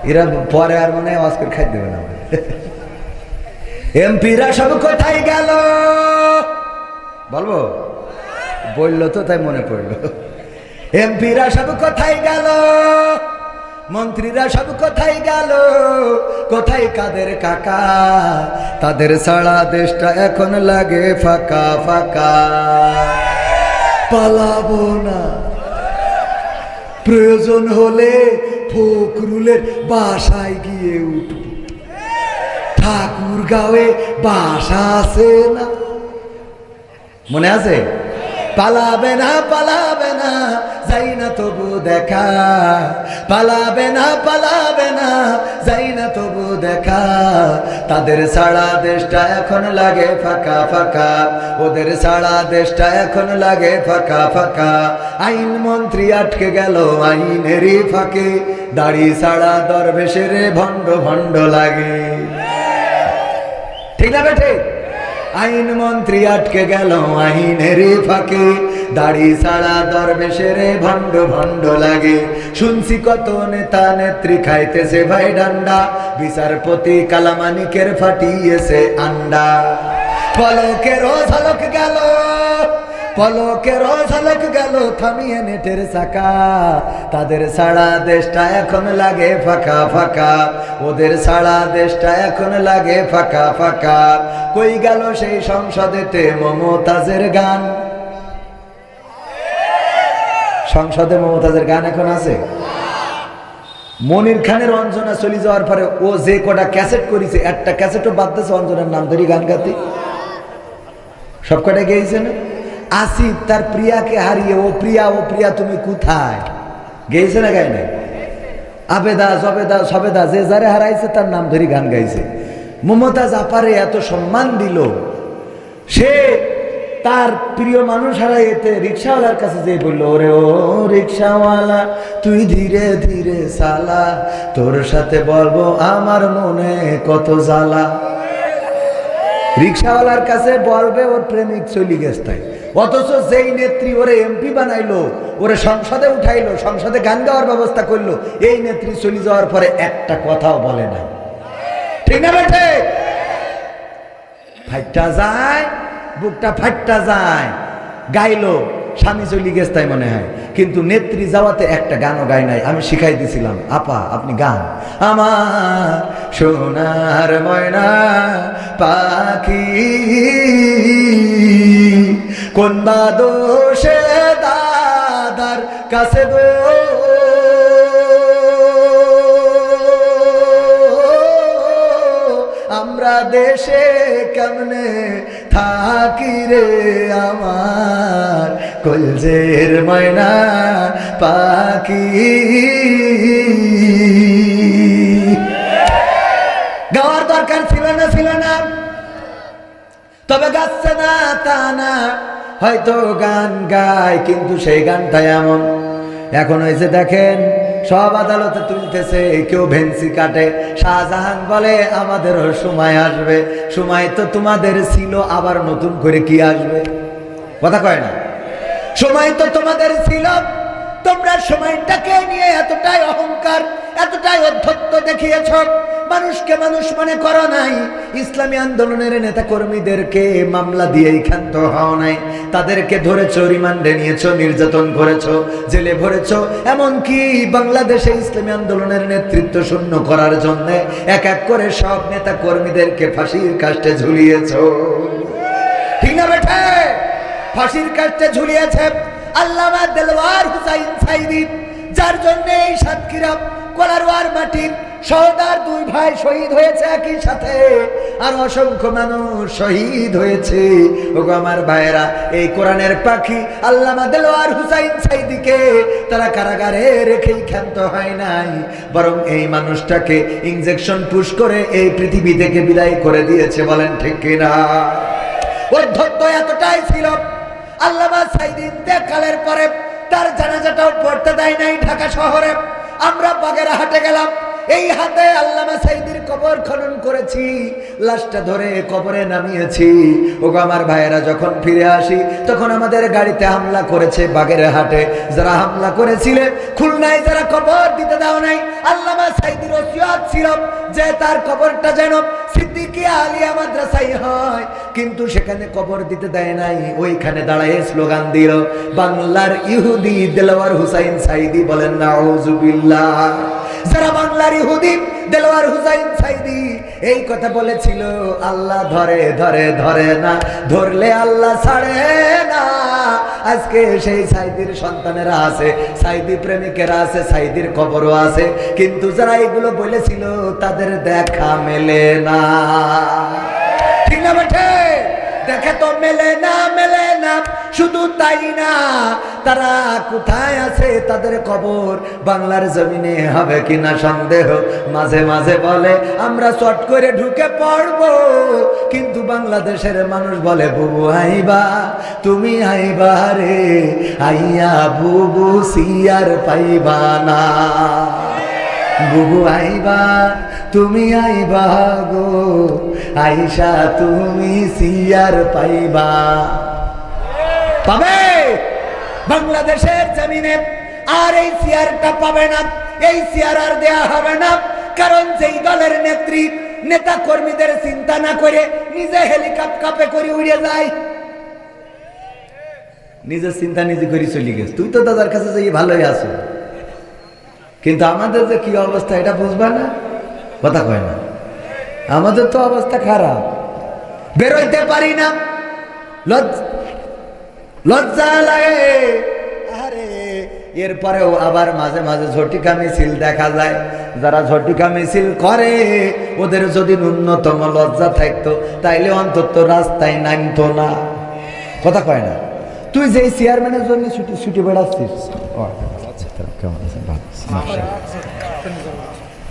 এরা পরে আর মনে হয় অস্কার খাই দেবে না। এমপিরা সব কোথায় গেল? বলবো? বললো তো তাই মনে পড়লো। এমপিরা সব কোথায় গেল? মন্ত্রীরা সব কোথায় গেল? কোথায় কাদের কাকা? তাদের সারা দেশটা এখন লাগে ফাঁকা ফাঁকা। পালাবো না, প্রয়োজন হলে ফখরুলের বাসায় গিয়ে উঠব। ঠাকুরগাঁওয়ে বাসা আছে না? মনে আছে? পালাবে না, পালাবে না, যাই না তবু দেখা। পালাবে না, পালাবে না, যাই না তবু দেখা। তাদের সারা দেশটা এখন লাগে ফাঁকা ফাঁকা, ওদের সারা দেশটা এখন লাগে ফাঁকা ফাঁকা। আইন মন্ত্রী আটকে গেল আইনেরই ফাঁকে, দাড়ি সারা দরবেশের ভণ্ড ভণ্ড লাগে। ঠিক না বেঠে? আইন মন্ত্রী আটকে গেল আইনের ফাঁকে, দাড়ি সারা দরবেশের ভণ্ড ভণ্ড লাগে। শুনছি কত নেতা নেত্রী খাইতেছে ভাই ডান্ডা, বিচারপতি কালামানিকের ফাটিয়েছে আন্ডা। পলকেরও ঝলক গেল, পলকেরও ঝলক গেল থামিয়ে নেটের চাকা। তাদের সারা দেশটা এখন লাগে ফাঁকা ফাঁকা, ওদের সারা দেশটা এখন লাগে ফাঁকা ফাঁকা। কই গেল সেই সংসদেতে মমতাজের গান? সংসদে মমতাজের গান এখন আছে? মনির খানের অঞ্জনা চলে যাওয়ার পরে ও যে কটা ক্যাসেট করেছে, একটা ক্যাসেটও বাদ দিয়েছে অঞ্জনার নাম ধরি গান গাতে। সব কটা গেয়েছে না? আসিফ তার প্রিয়াকে হারিয়ে ও প্রিয়া, ও প্রিয়া তুমি কোথায় গেয়েছে না? গায় নাই? আবেদা, জবেদা, সবেদা, যে যারে হারাইছে তার নাম ধরি গান গাইছে। মমতাজ আপারে এত সম্মান দিল, সে তার প্রিয় মানুষ হারাইতে রিক্সাওয়ালার কাছে যেয়ে বলল, ওরে ও রিক্সাওয়ালা তুই ধীরে ধীরে চালা, তোর সাথে বলবো আমার মনে কত জ্বালা। রিক্সাওয়ালার কাছে বলবে ওর প্রেমিক চলি গেছে তাই, অথচ যেই নেত্রী ওরে এমপি বানাইলো, ওরে সংসদে উঠাইলো, সংসদে গান গাওয়ার ব্যবস্থা করলো, এই নেত্রী চলে যাওয়ার পরে একটা কথাও বলে না। ঠিক না বেঠে? ফাইটটা যায়, বুকটা ফাইটটা যায়, গাইলো, স্বামী চলি গেছে তাই মনে হয়, কিন্তু নেত্রী যাওয়াতে একটা গানও গায় নাই। আমি শিখাই দিছিলাম, আপা আপনি গান, আমার সোনার ময়না পাখি কোন বা দোষে দাদার কাছে গো আমরা দেশে কেমনে থাকি রে আমার কলজের ময়না পাখি। গাওয়ার দরকার ছিল না, তবে গাচ্ছে না তা না, হয়তো গান গায় কিন্তু সেই গানটা এমন। এখন হয়েছে দেখেন, সব আদালতে তুলতেছে, কেউ ভেন্সি কাটে। শাহজাহান বলে আমাদেরও সময় আসবে, সময় তো তোমাদের ছিল, আবার নতুন করে কি আসবে? কথা কয় না? সময় তো তোমাদের ছিল, তোমরা সময়টাকে নিয়ে এতটাই অহংকার, এতটাই অধ্যত্ত দেখিয়েছ, মানুষকে মানুষ মনে করো নাই। ইসলামী আন্দোলনের নেতা কর্মীদেরকে মামলা দিয়েই ক্ষান্ত হও নাই, তাদেরকে ধরেছো, রিমান্ডে নিয়েছো, নির্যাতন করেছো, জেলে ভরেছো, এমনকি বাংলাদেশে ইসলামী আন্দোলনের নেতৃত্ব শূন্য করার জন্য এক এক করে সব নেতা কর্মীদেরকে ফাঁসির কাস্টে ঝুলিয়েছো। ঠিক না বেঠে? ফাঁসির কাস্টে ঝুলিয়েছে আল্লামা দেলওয়ার হুসাইন সাইদি, যার জন্য এই সাতক্ষীরা কোলারওয়ার মাটির সহদার দুই ভাই শহীদ হয়েছে একই সাথে, আর অসংখ্য মানুষ শহীদ হয়েছে। ওগো আমার ভাইয়েরা, এই কোরআনের পাখি আল্লামা দেলওয়ার হুসাইন সাইদিকে তারা কারাগারে রেখেই ক্ষান্ত হয় নাই, বরং এই মানুষটাকে ইনজেকশন পুশ করে এই পৃথিবী থেকে বিদায় করে দিয়েছে। বলেন ঠিক কিনা? অধ্যত্ত এতটাই ছিল, আল্লামা সাইদি ইন্তেকালের পরে তার জানাজাটাও পড়তে দেয় নাই ঢাকা শহরে। আমরা বাগেরহাটে গেলাম, এই হাতে আল্লামা সাইদির কবর খনন করেছি, লাশটা ধরে কবরে নামিয়েছি। ওগো আমার ভাইয়েরা, যখন ফিরে আসি তখন আমাদের গাড়িতে হামলা করেছে বাগেরহাটে। যারা হামলা করেছিলে, খুলনায় যারা কবর দিতে দাও নাই, আল্লামা সাইদির ওসিয়ত ছিল যে তার কবরটা যেন সিদ্দিকিয়া আলিয়া মাদ্রাসায় হয়, কিন্তু সেখানে কবর দিতে দেয় নাই। ওইখানে দাঁড়ায় স্লোগান দিল, বাংলার ইহুদি দেলওয়ার হুসাইন সাইদি। বলেন নাউজুবিল্লাহ। যারা বাংলার ইহুদি দেলওয়ার হুসাইন সাইদি এই কথা বলেছিল, আল্লাহ ধরে ধরে ধরে না, ধরলে আল্লাহ ছাড়ে না। আজকে সেই সাইদির সন্তানেরা আছে, সাইদি প্রেমিকেরা আছে, সাইদির কবরও আছে, কিন্তু যারা এগুলো বলেছিল তাদের দেখা মেলে না। ঠিক না বেঠে? দেখা তো মেলে না, মেলে না। শুধু তাই না, তারা কোথায় আছে, তাদের কবর বাংলার জমিনে হবে কিনা সন্দেহ। মাঝে মাঝে বলে আমরা চট করে ঢুকে পড়বো, কিন্তু বাংলাদেশের মানুষ বলে বুবু আইবা, তুমি আইবা রে, আইয়া বুবু সিয়ার পাইবা না। বুবু আইবা, তুমি আইবা গো, আইসা তুমি সিয়ার পাইবা। পাবে বাংলাদেশের জমিনে, আর এই সিয়ারটা পাবে না, এই সিয়ার আর দেয়া হবে না। কারণ যেই দলের নেত্রী নেতা কর্মীদের চিন্তা না করে নিজে হেলিকপ্টারে করে উড়ে যায়, নিজের চিন্তা নিজে করে চলে গেছে। তুই তো দাদার কাছে যাই ভালোই আছো, কিন্তু আমাদের যে কি অবস্থা এটা বুঝবা না। কথা কয় না? আমাদের তো অবস্থা খারাপ, বেরোইতে পারি না, লজ্জা লাগে। আরে এরপরেও আবার মাঝে মাঝে ঝটিকা মিছিল দেখা যায়। যারা ঝটিকা মিছিল করে, ওদের যদি ন্যূনতম লজ্জা থাকতো তাইলে অন্তত রাস্তায় নামতো না। কথা কয় না? তুই যে চেয়ারম্যানের জন্য ছুটি ছুটি বেড়াচ্ছিস,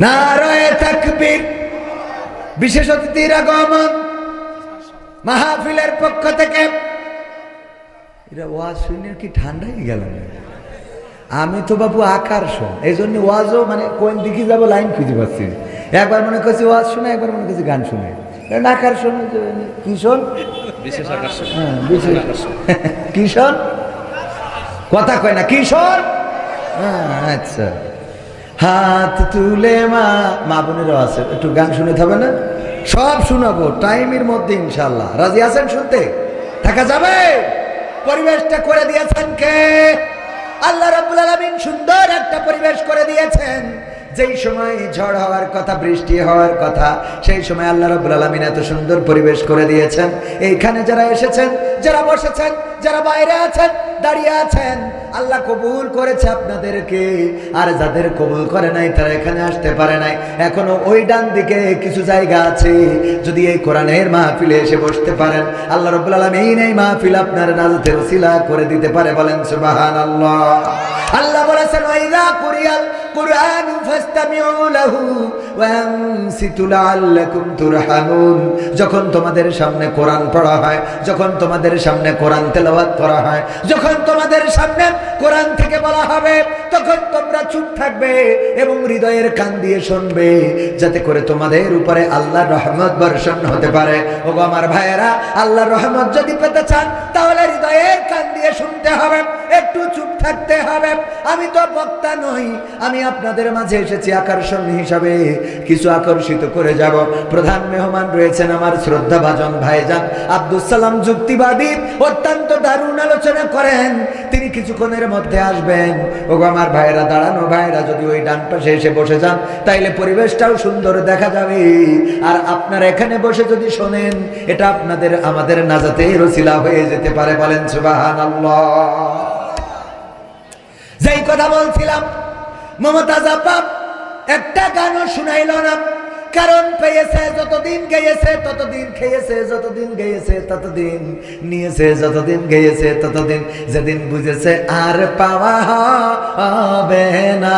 নারায়ে তাকবীর, বিশেষ অতিথির আগমন মাহফিলের পক্ষ থেকে। এরা ওয়াজ শুনে কি ঠান্ডা হয়ে গেল? আমি তো বাবু আকর্ষণ, এই জন্য ওয়াজও মানে কোন দিকে যাবো লাইন খুঁজে পাচ্ছি। একবার মনে করছি ওয়াজ শুনে, একবার মনে করছি গান শুনে। আকর্ষণ কিশোর, বিশেষ আকর্ষণ। হ্যাঁ বিশেষ কিশোর কথা কয় না, কিশোর। আচ্ছা, হাত তুলে মা বোনেরও আছে, একটু গান শুনতে হবে না? সব শোনাবো টাইমের মধ্যে ইনশাল্লাহ। রাজি আছেন শুনতে? থাকা যাবে? পরিবেশটা করে দিয়েছেন কে? আল্লাহ রাব্বুল আলামিন সুন্দর একটা পরিবেশ করে দিয়েছেন। যেই সময় ঝড় হওয়ার কথা, বৃষ্টি হওয়ার কথা, সেই সময় আল্লাহ রাব্বুল আলামিন এত সুন্দর পরিবেশ করে দিয়েছেন। এইখানে যারা এসেছেন, যারা বসেছেন, যারা বাইরে আছেন, দাঁড়িয়ে আছেন, আল্লাহ কবুল করেছে আপনাদেরকে। আর যাদের কবুল করে নাই তারা এখানে আসতে পারে নাই। এখনো ওই ডান দিকে কিছু জায়গা আছে, যদি এই কোরআনের মাহফিলে এসে বসতে পারেন, আল্লাহ রাব্বুল আলামিন এই মাহফিল আপনার নাজাতের ওসিলা করে দিতে পারে। বলেন সুবহানাল্লাহ। আল্লাহ বলেছেন ওয়াইদা কুরিয়াল কুরআন ফাসতামিউ লাহু ওয়া আনসিতু লাআল্লাকুম তুরহামুন। যখন তোমাদের সামনে কোরআন পড়া হয়, যখন তোমাদের সামনে কোরআন তেলাওয়াত করা হয়, যখন তোমাদের সামনে কোরআন থেকে বলা হবে, তখন তোমরা চুপ থাকবে এবং হৃদয়ের কান দিয়ে শুনবে, যাতে করে তোমাদের উপরে আল্লাহর রহমত বর্ষণ হতে পারে। ওগো আমার ভাইয়েরা, আল্লাহর রহমত যদি পেতে চান তাহলে হৃদয়ের কান দিয়ে শুনতে হবে, একটু চুপ থাকতে হবে। আমি তো বক্তা নই, আমি আপনাদের মাঝে এসেছি আকর্ষণ হিসাবে, কিছু আকর্ষিত করে যাব। প্রধান মেহমান রয়েছেন আমার শ্রদ্ধাভাজন ভাইজান আব্দুল সালাম যুক্তিবাদী, অত্যন্ত দারুণ আলোচনা করেন। তিনি কিছুক্ষণের মধ্যে আসবেন। ওগো আমার ভাইরা, দাঁড়ানো ভাইরা যদি ওই ডান পাশে এসে বসে যান তাইলে পরিবেশটাও সুন্দর দেখা যাবে। আর আপনারা এখানে বসে যদি শোনেন, এটা আপনাদের আমাদের নাজাতের ওসিলা হয়ে যেতে পারে। বলেন সুবহানাল্লাহ। যেই কথা বলছিলাম, মমতাজ আপা একটা গানও শুনাইল না, কারণ পেয়েছে যতদিন গেয়েছে ততদিন খেয়েছে, যতদিন গেয়েছে ততদিন নিয়েছে, যতদিন গেয়েছে ততদিন, যেদিন বুঝেছে আর পাওয়া হবে না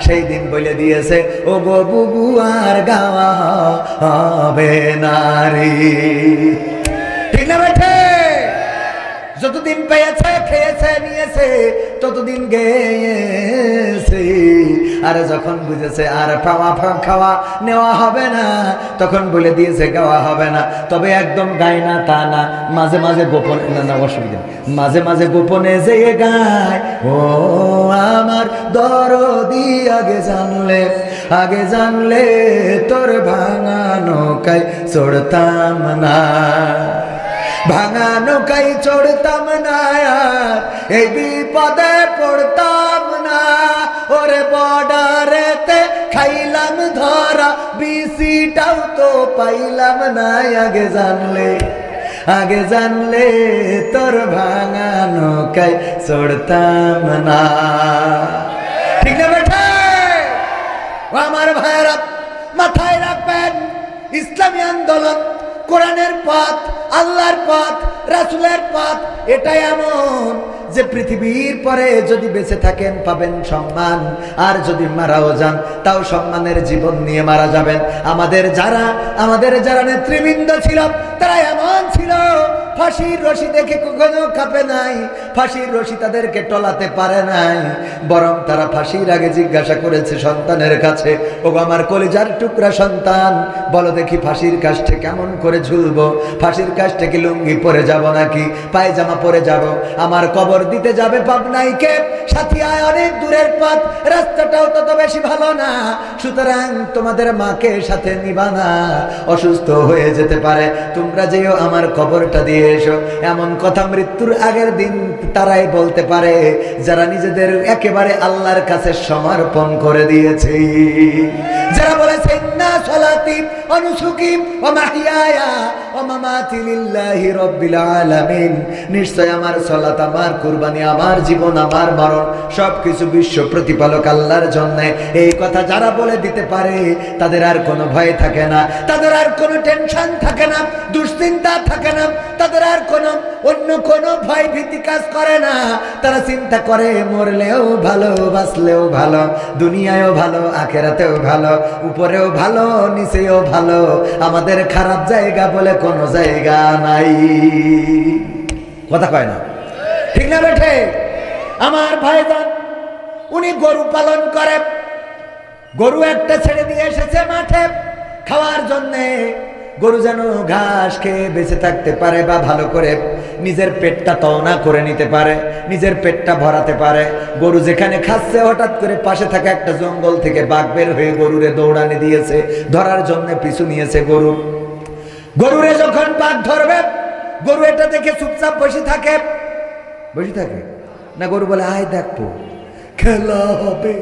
সেই দিন বলে দিয়েছে ও গো বুবু আর গাওয়া হবে না রে। ঠিক না বেঠে? যতদিন পেয়েছে, খেয়েছে, নিয়েছে, ততদিন গেয়েছে। আর যখন বুঝেছে আর পাওয়া খাওয়া নেওয়া হবে না, তখন বলে দিয়েছে গাওয়া হবে না। তবে একদম গায় না তা না, মাঝে মাঝে গোপনে, না অসুবিধা, মাঝে মাঝে গোপনে যে গায় ও আমার দরদি আগে জানলে তোর ভাঙা নৌকায় চড়তাম না, ভাঙা নৌকায় চড়তাম না, আর এই বিপদে পড়তাম না। ওরে বর্ডারেতে খাইলাম ধরা, বিসিটাও তো পাইলাম না। আগে জানলে তোর ভাঙা নৌকায় চড়তাম না। ঠিক না বেটা? আমার ভাইরা মাথায় রাখবেন, ইসলামী আন্দোলন, কোরআনের পথ, আল্লাহর পথ, রাসূলের পথ, এটা এমন যে পৃথিবীর পরে যদি বেঁচে থাকেন পাবেন সম্মান, আর যদি মারাও যান তাও সম্মানের জীবন নিয়ে মারা যাবেন। আমাদের যারা নেতৃবৃন্দ ছিল তারা এমন ছিল, ফাঁসির রশি দেখে কখনো কাঁপে নাই, ফাঁসির রশি তাদেরকে টলাতে পারে নাই, বরং তারা ফাঁসির আগে জিজ্ঞাসা করেছে সন্তানের কাছে, ও আমার কলিজার টুকরা সন্তান, বলো দেখি ফাঁসির কাষ্ঠে কেমন করে ঝুলবো? ফাঁসির কাষ্ঠে কি লুঙ্গি পরে যাব নাকি পায়জামা পরে যাব? আমার কবর দিতে যাবে পাবনাইকে, সাথিয়ায় অনেক দূরের পথ, রাস্তাটাও তত বেশি ভালো না, সুতরাং তোমাদের মাকে সাথে নিবা না, অসুস্থ হয়ে যেতে পারে, তোমরা যেও আমার কবরটা দিয়ে এসো। এমন কথা মৃত্যুর আগের দিন তারাই বলতে পারে যারা নিজেদের একেবারে আল্লাহর কাছে সমর্পণ করে দিয়েছে, যারা বলেছে ইন্না সলাতি ওয়া নুসুকি ওয়া মাহইয়ায়া ওয়া মামাতি লিল্লাহি রাব্বিল আলামিন, নিশ্চয় আমার সালাত, আমার কুরবানি, আমার জীবন, আমার মরণ সবকিছু বিশ্ব প্রতিপালক আল্লাহর জন্য। এই কথা যারা বলে দিতে পারে তাদের আর কোনো ভয় থাকে না, তাদের আর কোনো টেনশন থাকে না, দুশ্চিন্তা থাকে না, তাদের আর কোনো অন্য কোনো ভয় ভীতি কাজ করে না। তারা চিন্তা করে মরলেও ভালো, বাঁচলেও ভালো, দুনিয়ায়ও ভালো, আখেরাতেও ভালো, উপরেও ভালো, ভালো, নিচেও ভালো, আমাদের খারাপ জায়গা বলে কোনো জায়গা নাই। কথা কয় না, ঠিক না বেঠে? আমার ভাইজান উনি গরু পালন করে, গরু একটা ছেড়ে দিয়ে এসেছে মাঠে খাওয়ার জন্যে। গরু যেন ঘাস খেয়ে বেঁচে থাকতে পারে বা ভালো করে নিজের পেটটা তওনা করে নিতে পারে, নিজের পেটটা ভরাতে পারে। গরু যেখানে খাচ্ছে, হঠাৎ করে পাশে থাকা একটা জঙ্গল থেকে বাঘ বের হয়ে গরুরে দৌড়ানি দিয়েছে, ধরার জন্য পিছু নিয়েছে গরুরে যখন বাঘ ধরবে, গরু এটা দেখে চুপচাপ বসে থাকে না, গরু বলে আয় দেখবো খেলা হবে,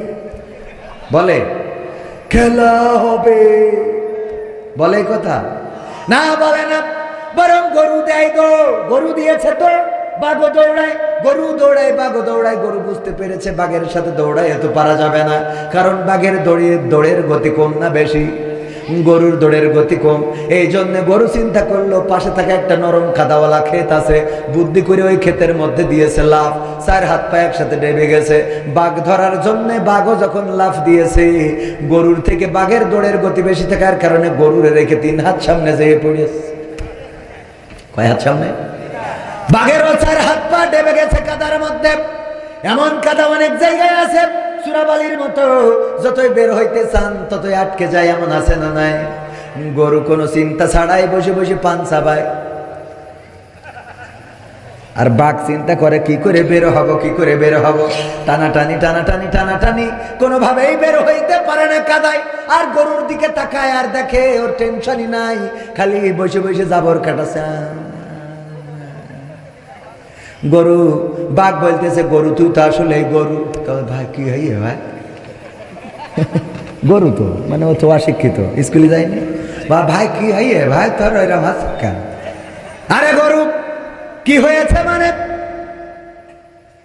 বলে খেলা হবে, বলে কথা না, বলে না, বরং গরু দেয় দৌড়। গরু দিয়েছে তো বাঘও দৌড়ায়, গরু দৌড়ায়, বাঘও দৌড়ায়। গরু বুঝতে পেরেছে বাঘের সাথে দৌড়ায় এত পারা যাবে না, কারণ বাঘের দৌড়ের গতি কম না বেশি, গরুর দৌড়ের গতি কম। এই জন্য গরু চিন্তা করলো পাশে থাকা একটা নরম কাদাওয়ালা ক্ষেত আছে, বুদ্ধি করে ওই ক্ষেতের মধ্যে দিয়েছে লাফ, 4 হাত পা একসাথে ডেবে গেছে। বাঘ ধরার জন্য বাঘও যখন লাফ দিয়েছে, গরুর থেকে বাঘের দৌড়ের গতি বেশি থাকার কারণে গরুরে রেখে 3 হাত সামনে যেয়ে পড়েছে। কয় হাত সামনে? বাঘেরও 4 হাত পা ডেবে গেছে কাদার মধ্যে। এমন কাদা অনেক জায়গায় আছে চূড়াবালির মতো, যতই বের হইতে চান ততই আটকে যায়, এমন আছে না নাই? গরু কোনো চিন্তা ছাড়াই বসে বসে পান চাবায়, আর বাঘ চিন্তা করে কি করে বের হব, কি করে বের হব। টানাটানি কোনোভাবেই বের হইতে পারে না কাদায়। আর গরুর দিকে তাকায় আর দেখে ওর টেনশনই নাই, খালি বসে বসে জাবর কাটাছে। গরু, বাঘ বলতেছে গরু তুই তো আসলে গরু। ভাই কি হয় ভাই, গরু তো মানে ও তো অশিক্ষিত, স্কুলে যায়নি। বা ভাই কি হয় ভাই তোর এরকম আছে কেন? আরে গরু কি হয়েছে মানে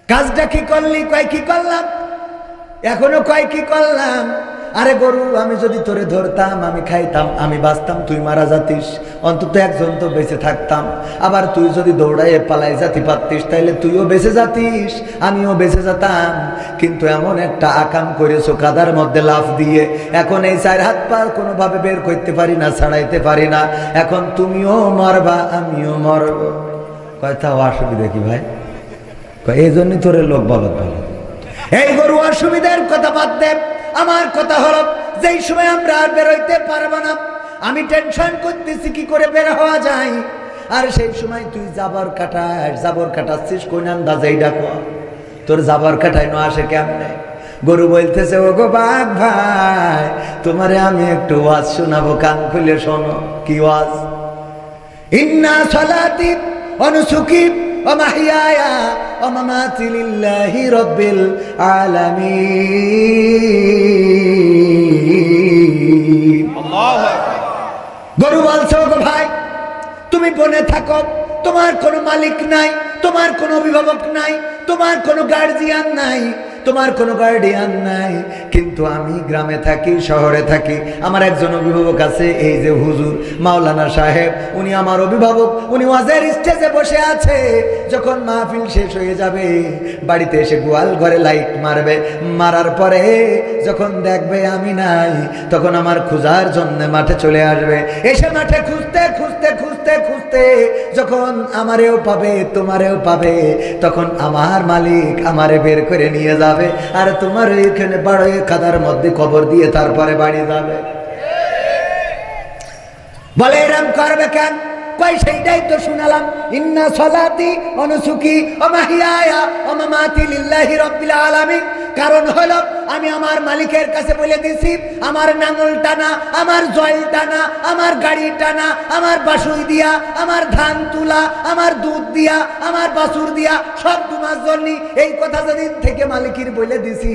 কাজটা কি করলি? কয় কি করলাম? এখনো কয় কি করলাম? আরে গরু, আমি যদি তোরে ধরতাম, আমি খাইতাম, আমি বাঁচতাম, তুই মারা যাতিস, অন্তত একজন তো বেঁচে থাকতাম। আবার তুই যদি দৌড়াইয়ে পালাই যাতি পারতিস, তাইলে তুইও বেঁচে যাতিস, আমিও বেঁচে যেতাম। কিন্তু এমন একটা আকাম করেছো কাদার মধ্যে লাফ দিয়ে, এখন এই 4 হাত পা কোনোভাবে বের করতে পারি না, ছাড়াইতে পারি না। এখন তুমিও মরবা, আমিও মরব। কয় তাও অসুবিধা কি ভাই? এই জন্যই তোরে লোক বলত বলে। এই গরু অসুবিধার কথা বাদ দে, আমার কথা হলো যেই সময় আমরা আর বেরোইতে পারবো না, আমি টেনশন করতেছি কি করে বের হওয়া যায়। আর সেই সময় তুই জাবর কাটাচ্ছিস কোন আন্দাজে? ডাকো তোর জাবর কাটাইনো আসে কেমনে? গরু বলতেছে ও গো বাঘ ভাই, তোমারে আমি একটু ওয়াজ শোনাবো, কান খুলে শোনো। কি ওয়াজ? ইন্না সালাতি ওয়া নুসুকি ওয়া মাহইয়ায়া ওয়া মামাতি লিল্লাহি রাব্বিল আলামিন। আল্লাহু আকবার। গরু বলছে গো ভাই, তুমি বনে থাকো, তোমার কোনো মালিক নাই, তোমার কোনো অভিভাবক নাই, তোমার কোনো গার্জিয়ান নাই, তোমার কোনো গার্ডিয়ান নাই। কিন্তু আমি গ্রামে থাকি, শহরে থাকি, আমার একজন অভিভাবক আছে, এই যে হুজুর মাওলানা সাহেব, উনি আমার অভিভাবক। উনি ওয়াজের স্টেজে বসে আছে, যখন মাহফিল শেষ হয়ে যাবে বাড়িতে এসে গোয়াল ঘরে লাইট মারবে, মারার পরে যখন দেখবে আমি নাই, তখন আমার খোঁজার জন্য মাঠে চলে আসবে। এসে মাঠে খুঁজতে খুঁজতে খুঁজতে খুঁজতে যখন আমারেও পাবে, তোমারেও পাবে, তখন আমার মালিক আমারে বের করে নিয়ে যাবে, আর তোমার এখানে বাড়ে কাদার মধ্যে কবর দিয়ে তারপরে বাড়ি যাবে। বলে এরম করবে কেন? কই সেইটাই তো শুনালাম, ইন্না সালাতি ওয়া নুসুকি ওয়া মাহইয়ায়া ওয়া মামাতি লিল্লাহি রাব্বিল আলামিন। কারণ হলো আমি আমার মালিকের কাছে বলে দিছি, আমার নাঙল টানা, আমার জল টানা, আমার গাড়ি টানা, আমার বাসুই দিয়া, আমার ধান তুলা, আমার দুধ দিয়া, আমার বাছুর দিয়া সব তোমার জন্য। এই কথা যেদিন থেকে মালিকের বলে দিছি,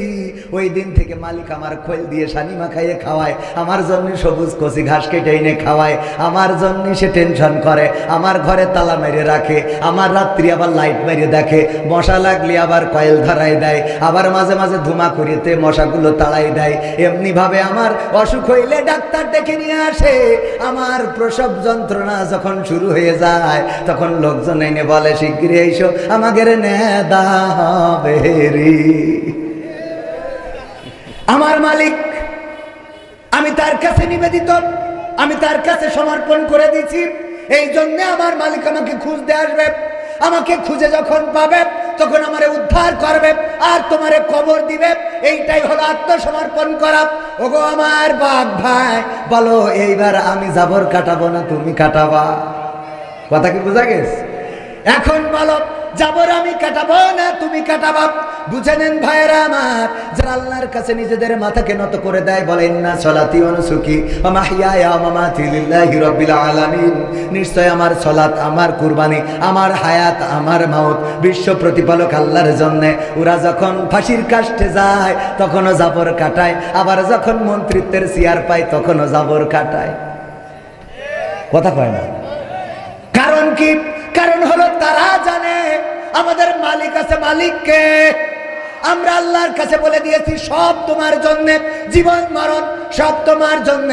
ওই দিন থেকে মালিক আমার খোল দিয়ে সানি মাখাইয়ে খাওয়ায়, আমার জন্য সবুজ কচি ঘাস কেটে এনে খাওয়ায়, আমার জন্য সে টেনশন করে, আমার ঘরে তালা মেরে রাখে, আমার রাত্রি আবার লাইট মেরে দেখে, মশা লাগলে আবার কয়েল ধরাই দেয়, আবার মাঝে মাঝে ধুমা করিতে মশাগুলো তাড়াই দেয়। এমনি ভাবে আমার অসুখ হইলে ডাক্তার ডেকে নিয়ে আসে। আমার প্রসব যন্ত্রণা যখন শুরু হয়ে যায়, তখন লোকজন এনে বলে শিগগিরই এসো, আমাদের নেদা হবে রে। আমার মালিক আমি তার কাছে নিবেদিত, আমি তার কাছে সমর্পণ করে দিয়েছি। এই জন্য আমার মালিক আমাকে খুঁজতে আসবে, আমাকে খুঁজে যখন পাবে তখন আমারে উদ্ধার করবে আর তোমারে কবর দিবে। এইটাই হলো আত্মসমর্পণ করা। ওগো আমার বাপ ভাই, বলো এইবার আমি জাবর কাটাবো না তুমি কাটাবা? কথা কি বোঝা গেছে? এখন বলো, জাবর আমি কাটাবো না তুমি কাটাবা? বুঝে নেন ভাইরা আমার, যারা আল্লাহর কাছে নিজেদের মাথাকে নত করে দেয়, বলেন না সলাতি ওয়া নুসুকি ওয়া মাহইয়ায়া ওয়া মামাতি লিল্লাহি রাব্বিল আলামিন। নিশ্চয় আমার সলাত, আমার কুরবানি, আমার হায়াত, আমার মাউত বিশ্ব প্রতিপালক আল্লাহর জন্য। ওরা যখন ফাঁসির কাষ্টে যায় তখনও জাবর কাটায়, আবার যখন মন্ত্রিত্বের চেয়ার পায় তখনও জাবর কাটায়। কথা কয় না? কারণ কি? কারণ হলো তারা জানে আমাদের মালিক আছে। মালিককে আমরা আল্লাহর কাছে বলে দিয়েছি সব তোমার জন্য, জীবন মরণ সব তোমার জন্য।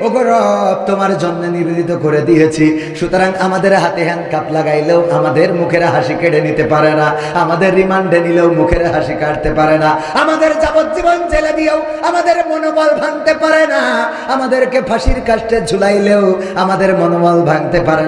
ওগো রব, তোমার জন্য নিবেদিত করে দিয়েছি। সুতরাং আমাদের হাতে হ্যান্ডকাপ লাগাইলেও আমাদের মুখের হাসি কেড়ে নিতে পারে না, আমাদের রিমান্ডে নিলেও মুখের হাসি কাটতে পারে না, আমাদের যাবজ্জীবন জেলে দিয়েও আমাদের মনোবল ভাঙতে পারে না, আমাদেরকে ফাঁসির কাষ্টে ঝুলাইলেও আমাদের মনোবল ভাঙতে পারে না।